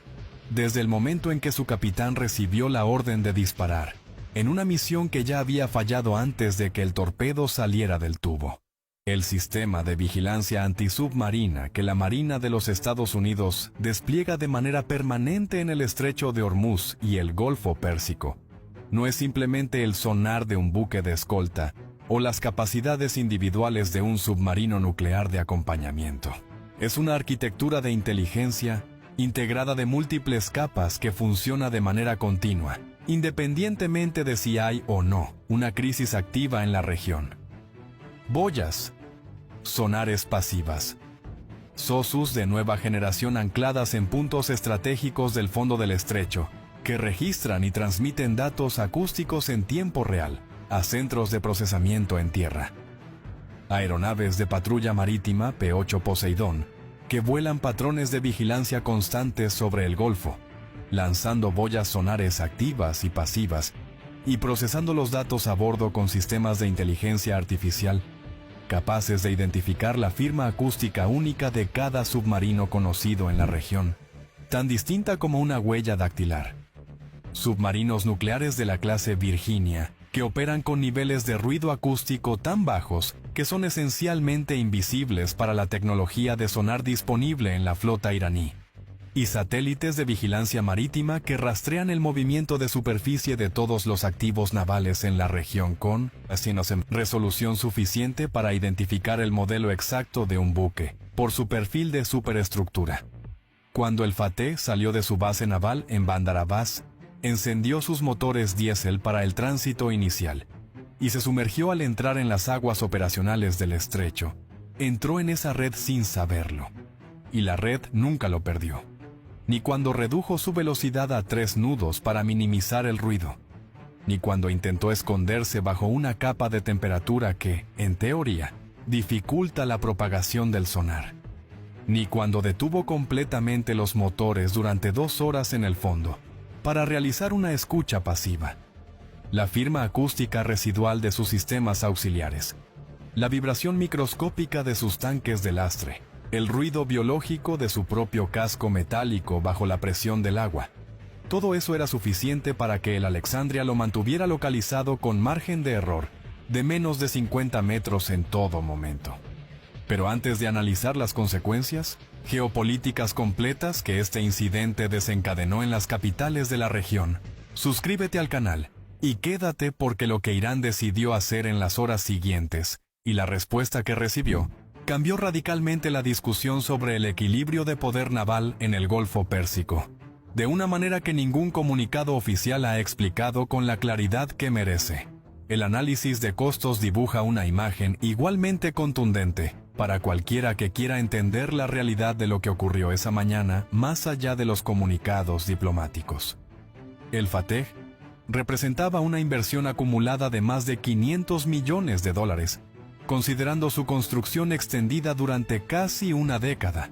desde el momento en que su capitán recibió la orden de disparar, en una misión que ya había fallado antes de que el torpedo saliera del tubo. El sistema de vigilancia antisubmarina que la Marina de los Estados Unidos despliega de manera permanente en el estrecho de Hormuz y el Golfo Pérsico no es simplemente el sonar de un buque de escolta o las capacidades individuales de un submarino nuclear de acompañamiento. Es una arquitectura de inteligencia integrada de múltiples capas que funciona de manera continua, independientemente de si hay o no una crisis activa en la región. Boyas, sonares pasivas, SOSUS de nueva generación ancladas en puntos estratégicos del fondo del estrecho, que registran y transmiten datos acústicos en tiempo real a centros de procesamiento en tierra. aeronaves de patrulla marítima P-8 Poseidón, que vuelan patrones de vigilancia constantes sobre el Golfo, lanzando boyas sonares activas y pasivas, y procesando los datos a bordo con sistemas de inteligencia artificial, capaces de identificar la firma acústica única de cada submarino conocido en la región, tan distinta como una huella dactilar. Submarinos nucleares de la clase Virginia, que operan con niveles de ruido acústico tan bajos que son esencialmente invisibles para la tecnología de sonar disponible en la flota iraní, y satélites de vigilancia marítima que rastrean el movimiento de superficie de todos los activos navales en la región con resolución suficiente para identificar el modelo exacto de un buque, por su perfil de superestructura. Cuando el Fateh salió de su base naval en Bandar Abbas, encendió sus motores diésel para el tránsito inicial y se sumergió al entrar en las aguas operacionales del estrecho. Entró en esa red sin saberlo, y la red nunca lo perdió, ni cuando redujo su velocidad a 3 nudos para minimizar el ruido, ni cuando intentó esconderse bajo una capa de temperatura que, en teoría, dificulta la propagación del sonar, ni cuando detuvo completamente los motores durante 2 horas en el fondo para realizar una escucha pasiva. La firma acústica residual de sus sistemas auxiliares, la vibración microscópica de sus tanques de lastre, el ruido biológico de su propio casco metálico bajo la presión del agua. Todo eso era suficiente para que el Alexandria lo mantuviera localizado con margen de error de menos de 50 metros en todo momento. Pero antes de analizar las consecuencias geopolíticas completas que este incidente desencadenó en las capitales de la región, suscríbete al canal y quédate, porque lo que Irán decidió hacer en las horas siguientes y la respuesta que recibió cambió radicalmente la discusión sobre el equilibrio de poder naval en el Golfo Pérsico, de una manera que ningún comunicado oficial ha explicado con la claridad que merece. El análisis de costos dibuja una imagen igualmente contundente para cualquiera que quiera entender la realidad de lo que ocurrió esa mañana más allá de los comunicados diplomáticos. El Fateh representaba una inversión acumulada de más de $500 millones, considerando su construcción extendida durante casi una década,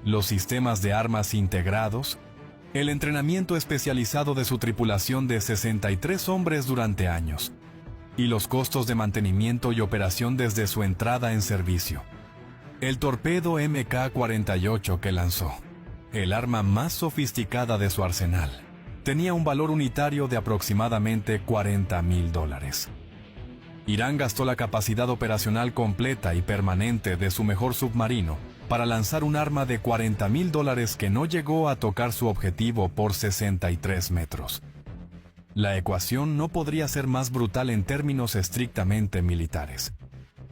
los sistemas de armas integrados, el entrenamiento especializado de su tripulación de 63 hombres durante años, y los costos de mantenimiento y operación desde su entrada en servicio. El torpedo MK-48 que lanzó, el arma más sofisticada de su arsenal, tenía un valor unitario de aproximadamente $40.000. Irán gastó la capacidad operacional completa y permanente de su mejor submarino para lanzar un arma de $40.000 que no llegó a tocar su objetivo por 63 metros. La ecuación no podría ser más brutal en términos estrictamente militares.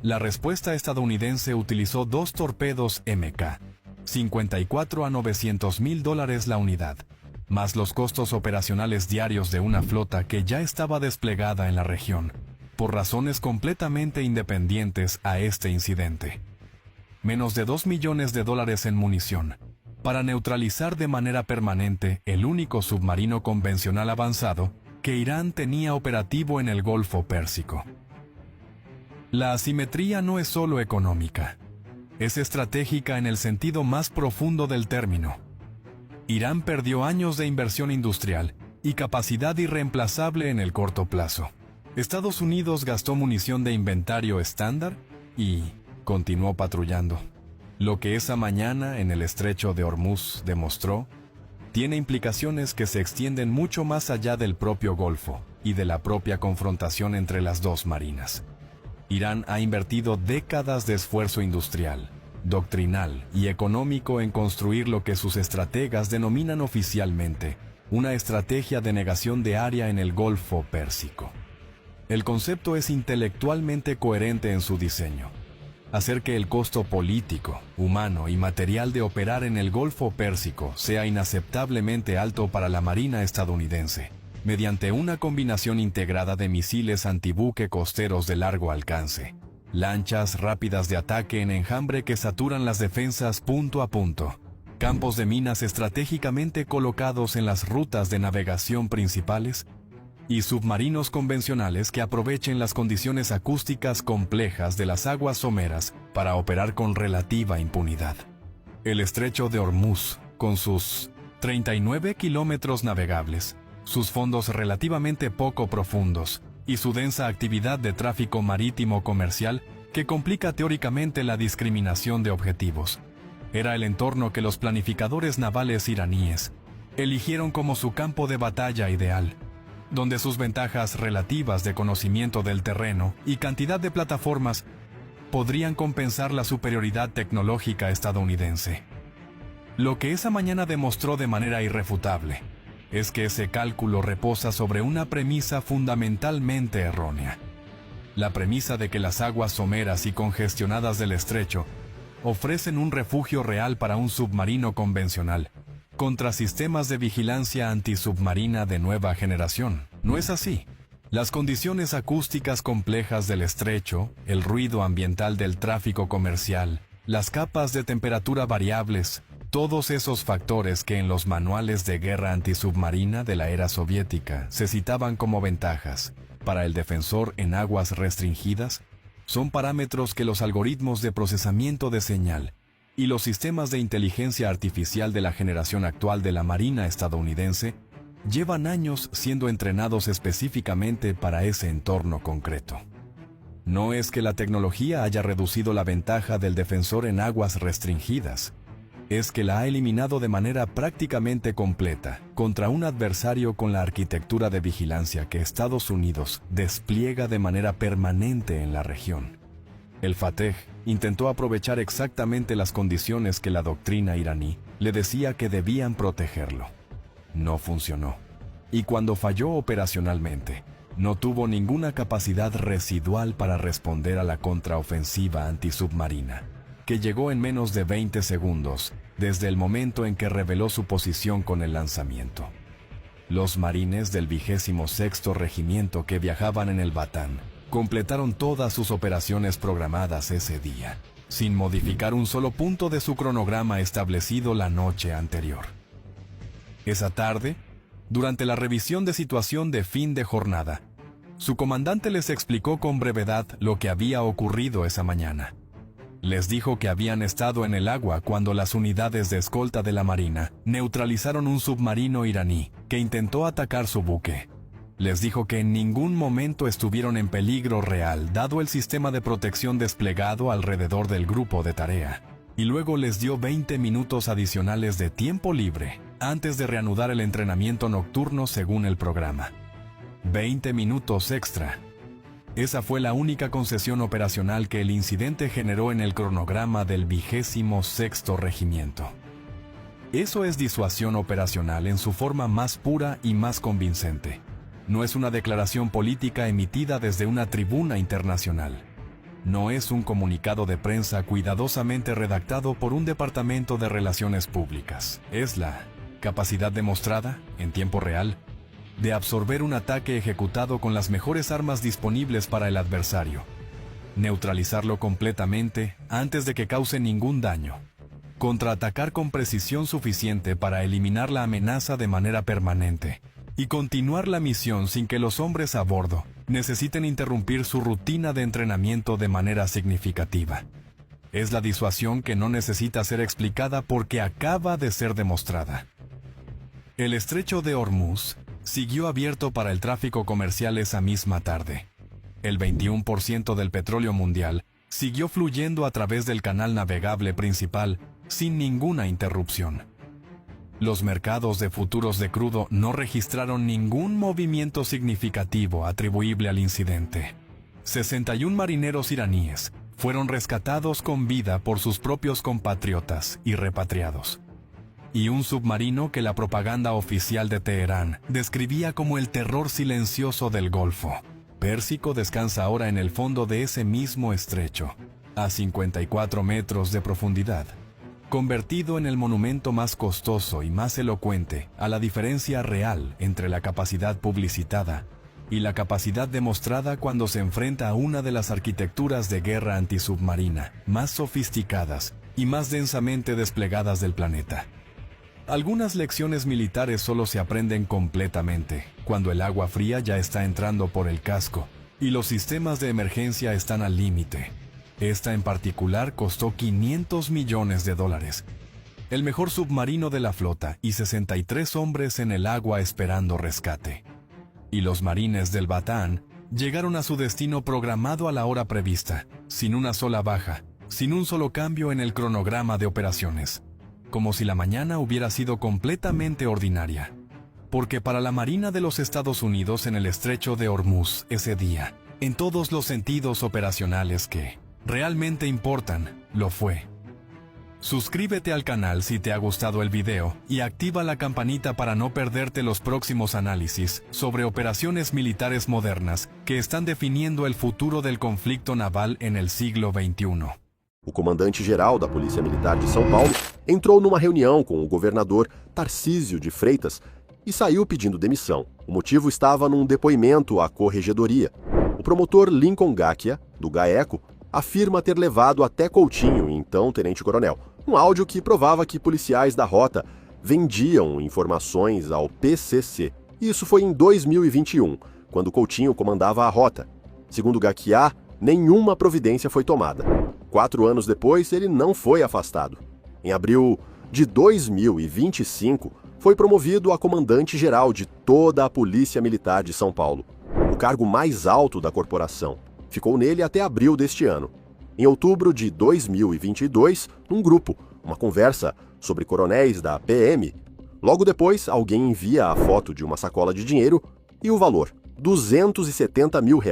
La respuesta estadounidense utilizó 2 torpedos MK, 54 a $900.000 la unidad, más los costos operacionales diarios de una flota que ya estaba desplegada en la región, por razones completamente independientes a este incidente. Menos de $2 millones en munición, para neutralizar de manera permanente el único submarino convencional avanzado que Irán tenía operativo en el Golfo Pérsico. La asimetría no es solo económica, es estratégica en el sentido más profundo del término. Irán perdió años de inversión industrial y capacidad irreemplazable en el corto plazo. Estados Unidos gastó munición de inventario estándar y continuó patrullando. Lo que esa mañana en el estrecho de Hormuz demostró tiene implicaciones que se extienden mucho más allá del propio Golfo y de la propia confrontación entre las dos marinas. Irán ha invertido décadas de esfuerzo industrial, doctrinal y económico en construir lo que sus estrategas denominan oficialmente una estrategia de negación de área en el Golfo Pérsico. El concepto es intelectualmente coherente en su diseño: hacer que el costo político, humano y material de operar en el Golfo Pérsico sea inaceptablemente alto para la Marina estadounidense, mediante una combinación integrada de misiles antibuque costeros de largo alcance, lanchas rápidas de ataque en enjambre que saturan las defensas punto a punto, campos de minas estratégicamente colocados en las rutas de navegación principales, y submarinos convencionales que aprovechen las condiciones acústicas complejas de las aguas someras para operar con relativa impunidad. El estrecho de Hormuz, con sus 39 kilómetros navegables, sus fondos relativamente poco profundos y su densa actividad de tráfico marítimo comercial que complica teóricamente la discriminación de objetivos, era el entorno que los planificadores navales iraníes eligieron como su campo de batalla ideal, donde sus ventajas relativas de conocimiento del terreno y cantidad de plataformas podrían compensar la superioridad tecnológica estadounidense. Lo que esa mañana demostró de manera irrefutable es que ese cálculo reposa sobre una premisa fundamentalmente errónea. La premisa de que las aguas someras y congestionadas del estrecho ofrecen un refugio real para un submarino convencional contra sistemas de vigilancia antisubmarina de nueva generación. No es así. Las condiciones acústicas complejas del estrecho, el ruido ambiental del tráfico comercial, las capas de temperatura variables, todos esos factores que en los manuales de guerra antisubmarina de la era soviética se citaban como ventajas para el defensor en aguas restringidas, son parámetros que los algoritmos de procesamiento de señal y los sistemas de inteligencia artificial de la generación actual de la Marina estadounidense llevan años siendo entrenados específicamente para ese entorno concreto. No es que la tecnología haya reducido la ventaja del defensor en aguas restringidas, es que la ha eliminado de manera prácticamente completa contra un adversario con la arquitectura de vigilancia que Estados Unidos despliega de manera permanente en la región. El Fateh intentó aprovechar exactamente las condiciones que la doctrina iraní le decía que debían protegerlo. No funcionó. Y cuando falló operacionalmente, no tuvo ninguna capacidad residual para responder a la contraofensiva antisubmarina, que llegó en menos de 20 segundos desde el momento en que reveló su posición con el lanzamiento. Los marines del 26º Regimiento que viajaban en el Batán completaron todas sus operaciones programadas ese día, sin modificar un solo punto de su cronograma establecido la noche anterior. Esa tarde, durante la revisión de situación de fin de jornada, su comandante les explicó con brevedad lo que había ocurrido esa mañana. Les dijo que habían estado en el agua cuando las unidades de escolta de la Marina neutralizaron un submarino iraní que intentó atacar su buque. Les dijo que en ningún momento estuvieron en peligro real dado el sistema de protección desplegado alrededor del grupo de tarea. Y luego les dio 20 minutos adicionales de tiempo libre antes de reanudar el entrenamiento nocturno según el programa. 20 minutos extra. Esa fue la única concesión operacional que el incidente generó en el cronograma del 26º Regimiento. Eso es disuasión operacional en su forma más pura y más convincente. No es una declaración política emitida desde una tribuna internacional. No es un comunicado de prensa cuidadosamente redactado por un departamento de relaciones públicas. Es la capacidad demostrada, en tiempo real, de absorber un ataque ejecutado con las mejores armas disponibles para el adversario, neutralizarlo completamente antes de que cause ningún daño, contraatacar con precisión suficiente para eliminar la amenaza de manera permanente, y continuar la misión sin que los hombres a bordo necesiten interrumpir su rutina de entrenamiento de manera significativa. Es la disuasión que no necesita ser explicada porque acaba de ser demostrada. El estrecho de Hormuz siguió abierto para el tráfico comercial esa misma tarde. El 21% del petróleo mundial siguió fluyendo a través del canal navegable principal sin ninguna interrupción. Los mercados de futuros de crudo no registraron ningún movimiento significativo atribuible al incidente. 61 marineros iraníes fueron rescatados con vida por sus propios compatriotas y repatriados. Y un submarino que la propaganda oficial de Teherán describía como el terror silencioso del Golfo Pérsico descansa ahora en el fondo de ese mismo estrecho, a 54 metros de profundidad, convertido en el monumento más costoso y más elocuente a la diferencia real entre la capacidad publicitada y la capacidad demostrada cuando se enfrenta a una de las arquitecturas de guerra antisubmarina más sofisticadas y más densamente desplegadas del planeta. Algunas lecciones militares solo se aprenden completamente cuando el agua fría ya está entrando por el casco y los sistemas de emergencia están al límite. Esta en particular costó $500 millones. El mejor submarino de la flota y 63 hombres en el agua esperando rescate. Y los marines del Bataan llegaron a su destino programado a la hora prevista, sin una sola baja, sin un solo cambio en el cronograma de operaciones, como si la mañana hubiera sido completamente ordinaria. Porque para la Marina de los Estados Unidos en el estrecho de Hormuz ese día, en todos los sentidos operacionales que realmente importan, lo fue. Suscríbete al canal si te ha gustado el video y activa la campanita para no perderte los próximos análisis sobre operaciones militares modernas que están definiendo el futuro del conflicto naval en el siglo XXI. O comandante-geral da Polícia Militar de São Paulo entrou numa reunião com o governador Tarcísio de Freitas e saiu pedindo demissão. O motivo estava num depoimento à corregedoria. O promotor Lincoln Gáquia, do GAECO, afirma ter levado até Coutinho, então tenente-coronel, um áudio que provava que policiais da rota vendiam informações ao PCC. Isso foi em 2021, quando Coutinho comandava a rota. Segundo Gáquia, nenhuma providência foi tomada. 4 anos depois, ele não foi afastado. Em abril de 2025, foi promovido a comandante-geral de toda a Polícia Militar de São Paulo, o cargo mais alto da corporação. Ficou nele até abril deste ano. Em outubro de 2022, num grupo, uma conversa sobre coronéis da PM. Logo depois, alguém envia a foto de uma sacola de dinheiro e o valor, R$270 mil.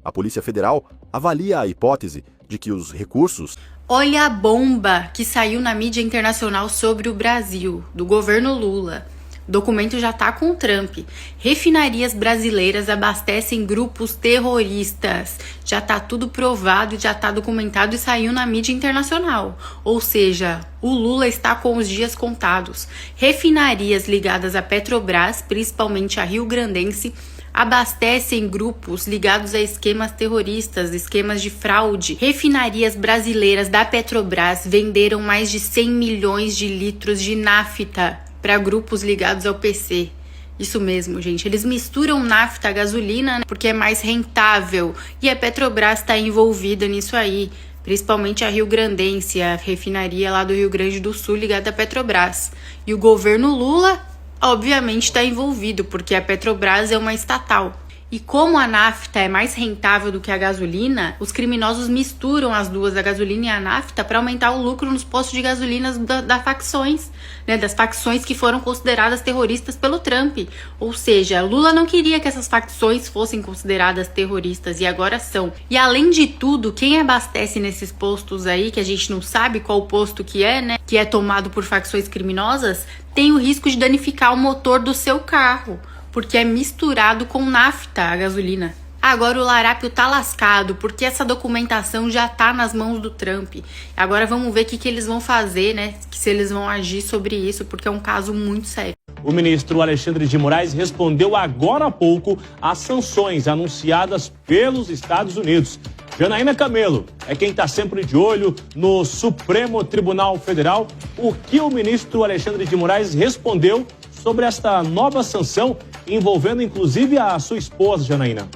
A Polícia Federal avalia a hipótese de que os recursos... Olha a bomba que saiu na mídia internacional sobre o Brasil, do governo Lula. O documento já tá com o Trump. Refinarias brasileiras abastecem grupos terroristas. Já tá tudo provado, já tá documentado e saiu na mídia internacional. Ou seja, o Lula está com os dias contados. Refinarias ligadas à Petrobras, principalmente a Rio Grandense, abastecem grupos ligados a esquemas terroristas, esquemas de fraude. Refinarias brasileiras da Petrobras venderam mais de 100 milhões de litros de nafta para grupos ligados ao PC. Isso mesmo, gente. Eles misturam nafta, gasolina, né, porque é mais rentável. E a Petrobras está envolvida nisso aí. Principalmente a Rio Grandense, a refinaria lá do Rio Grande do Sul ligada à Petrobras. E o governo Lula, obviamente, está envolvido, porque a Petrobras é uma estatal. E como a nafta é mais rentável do que a gasolina, os criminosos misturam as duas, a gasolina e a nafta, para aumentar o lucro nos postos de gasolina das facções, né, das facções que foram consideradas terroristas pelo Trump. Ou seja, Lula não queria que essas facções fossem consideradas terroristas e agora são. E além de tudo, quem abastece nesses postos aí, que a gente não sabe qual posto que é, né, que é tomado por facções criminosas, tem o risco de danificar o motor do seu carro, porque é misturado com nafta, a gasolina. Agora o larápio tá lascado, porque essa documentação já tá nas mãos do Trump. Agora vamos ver o que eles vão fazer, né? Se eles vão agir sobre isso, porque é um caso muito sério. O ministro Alexandre de Moraes respondeu agora há pouco às sanções anunciadas pelos Estados Unidos. Janaína Camelo é quem está sempre de olho no Supremo Tribunal Federal. O que o ministro Alexandre de Moraes respondeu sobre esta nova sanção envolvendo inclusive a sua esposa, Janaína?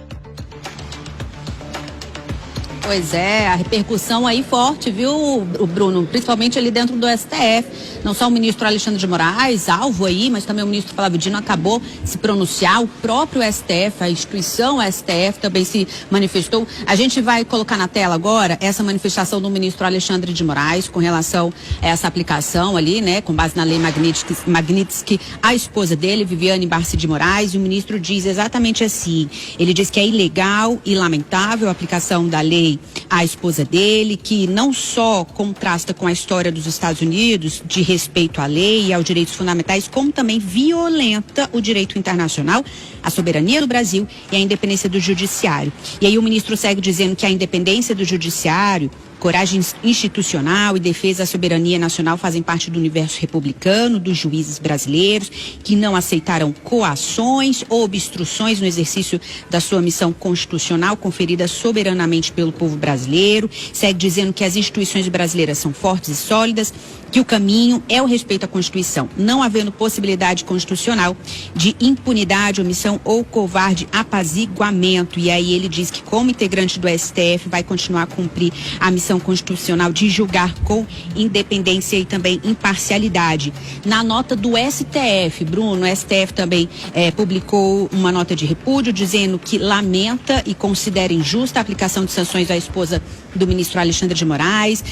Pois é, a repercussão aí forte, viu, Bruno? Principalmente ali dentro do STF. Não só o ministro Alexandre de Moraes, alvo aí, mas também o ministro Flávio Dino acabou de se pronunciar. O próprio STF, a instituição STF também se manifestou. A gente vai colocar na tela agora essa manifestação do ministro Alexandre de Moraes com relação a essa aplicação ali, né, com base na lei Magnitsky, a esposa dele, Viviane Barci de Moraes, e o ministro diz exatamente assim. Ele diz que é ilegal e lamentável a aplicação da lei à esposa dele, que não só contrasta com a história dos Estados Unidos de respeito à lei e aos direitos fundamentais, como também violenta o direito internacional, a soberania do Brasil e a independência do judiciário. E aí o ministro segue dizendo que a independência do judiciário Coragem institucional e defesa da soberania nacional fazem parte do universo republicano dos juízes brasileiros que não aceitaram coações ou obstruções no exercício da sua missão constitucional conferida soberanamente pelo povo brasileiro. Segue dizendo que as instituições brasileiras são fortes e sólidas, que o caminho é o respeito à Constituição, não havendo possibilidade constitucional de impunidade, omissão ou covarde apaziguamento. E aí ele diz que, como integrante do STF, vai continuar a cumprir a missão constitucional de julgar com independência e também imparcialidade. Na nota do STF, Bruno, o STF também publicou uma nota de repúdio dizendo que lamenta e considera injusta a aplicação de sanções à esposa do ministro Alexandre de Moraes,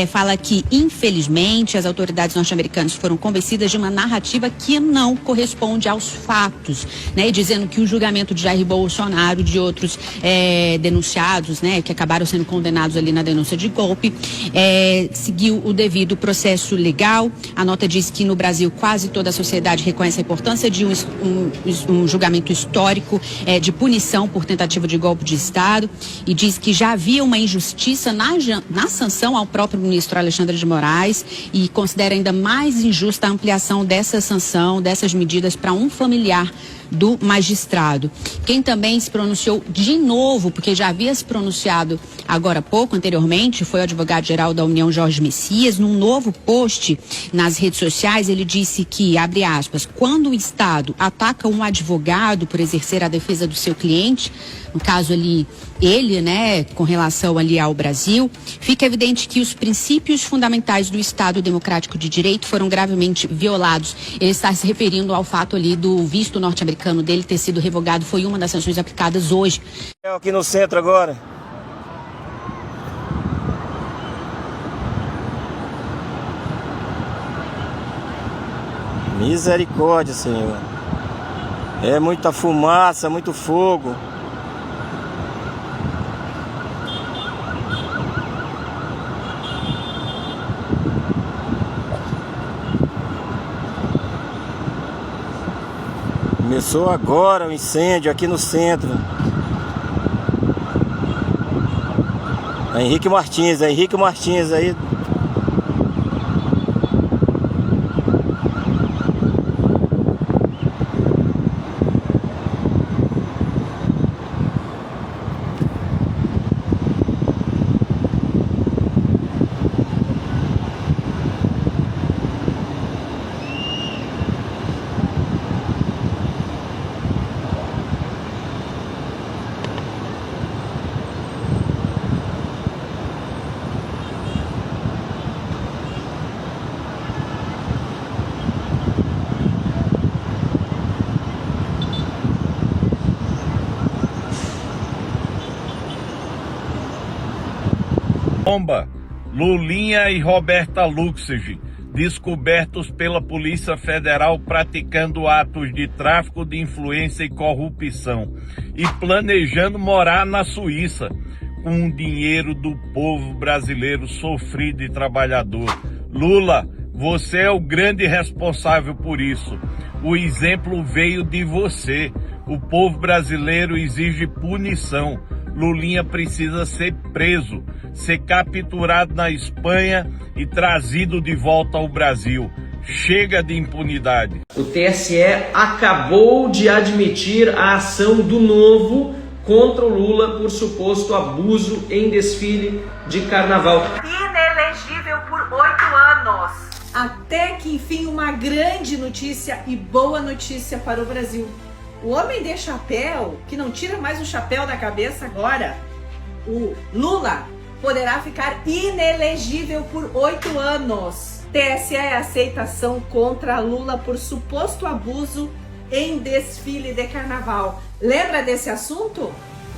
fala que, infelizmente, as autoridades norte-americanas foram convencidas de uma narrativa que não corresponde aos fatos, né? E dizendo que o julgamento de Jair Bolsonaro e de outros denunciados, né, que acabaram sendo condenados ali na denúncia de golpe, seguiu o devido processo legal. A nota diz que no Brasil quase toda a sociedade reconhece a importância de um julgamento histórico de punição por tentativa de golpe de Estado e diz que já havia uma injustiça na sanção ao próprio ministro Alexandre de Moraes e considera ainda mais injusta a ampliação dessa sanção, dessas medidas para um familiar do magistrado. Quem também se pronunciou de novo, porque já havia se pronunciado agora há pouco, anteriormente, foi o advogado-geral da União, Jorge Messias. Num novo post nas redes sociais, ele disse que, abre aspas, quando o Estado ataca um advogado por exercer a defesa do seu cliente, no caso ali, ele, né, com relação ali ao Brasil, fica evidente que os princípios fundamentais do Estado Democrático de Direito foram gravemente violados. Ele está se referindo ao fato ali do visto norte-americano dele ter sido revogado, foi uma das sanções aplicadas hoje. Aqui no centro agora. Misericórdia, Senhor. É muita fumaça, muito fogo. Começou agora o incêndio aqui no centro. Henrique Martins aí. Bomba, Lulinha e Roberta Luxemburg, descobertos pela Polícia Federal praticando atos de tráfico de influência e corrupção e planejando morar na Suíça com o dinheiro do povo brasileiro sofrido e trabalhador. Lula, você é o grande responsável por isso. O exemplo veio de você. O povo brasileiro exige punição. Lulinha precisa ser preso, ser capturado na Espanha e trazido de volta ao Brasil. Chega de impunidade. O TSE acabou de admitir a ação do Novo contra o Lula por suposto abuso em desfile de carnaval. Inelegível por 8 anos. Até que enfim uma grande notícia e boa notícia para o Brasil. O homem de chapéu, que não tira mais o chapéu da cabeça agora, o Lula, poderá ficar inelegível por 8 anos. TSE aceita ação contra Lula por suposto abuso em desfile de carnaval. Lembra desse assunto?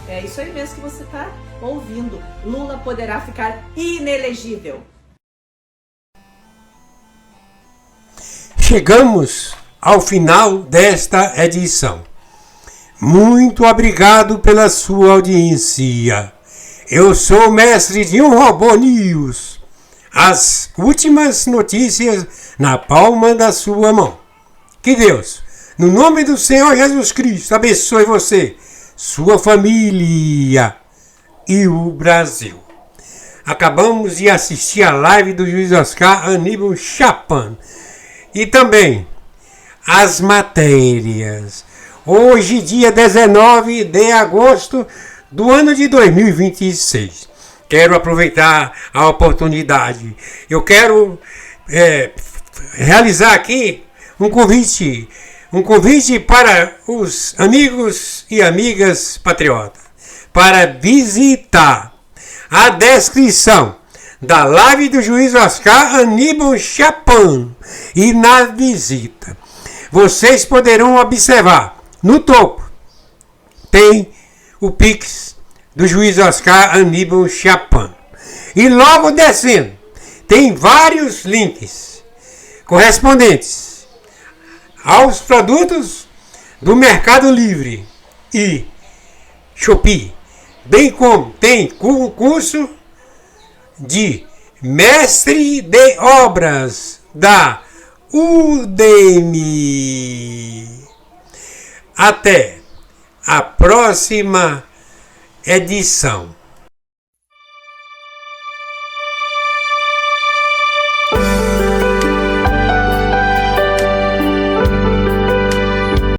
É isso aí mesmo que você está ouvindo. Lula poderá ficar inelegível. Chegamos ao final desta edição. Muito obrigado pela sua audiência. Eu sou o mestre de Um Robô News. As últimas notícias na palma da sua mão. Que Deus, no nome do Senhor Jesus Cristo, abençoe você, sua família e o Brasil. acabamos de assistir a live do juiz Oscar Aníbal Chapan. E também as matérias. Hoje, dia 19 de agosto do ano de 2026. Quero aproveitar a oportunidade. Eu quero realizar aqui um convite para os amigos e amigas patriotas para visitar a descrição da live do juiz Oscar Aníbal Chapan. E na visita vocês poderão observar no topo tem o Pix do juiz Oscar Aníbal Chapan. E logo descendo tem vários links correspondentes aos produtos do Mercado Livre e Shopee, bem como tem um curso de mestre de obras da Udemy. Até a próxima edição.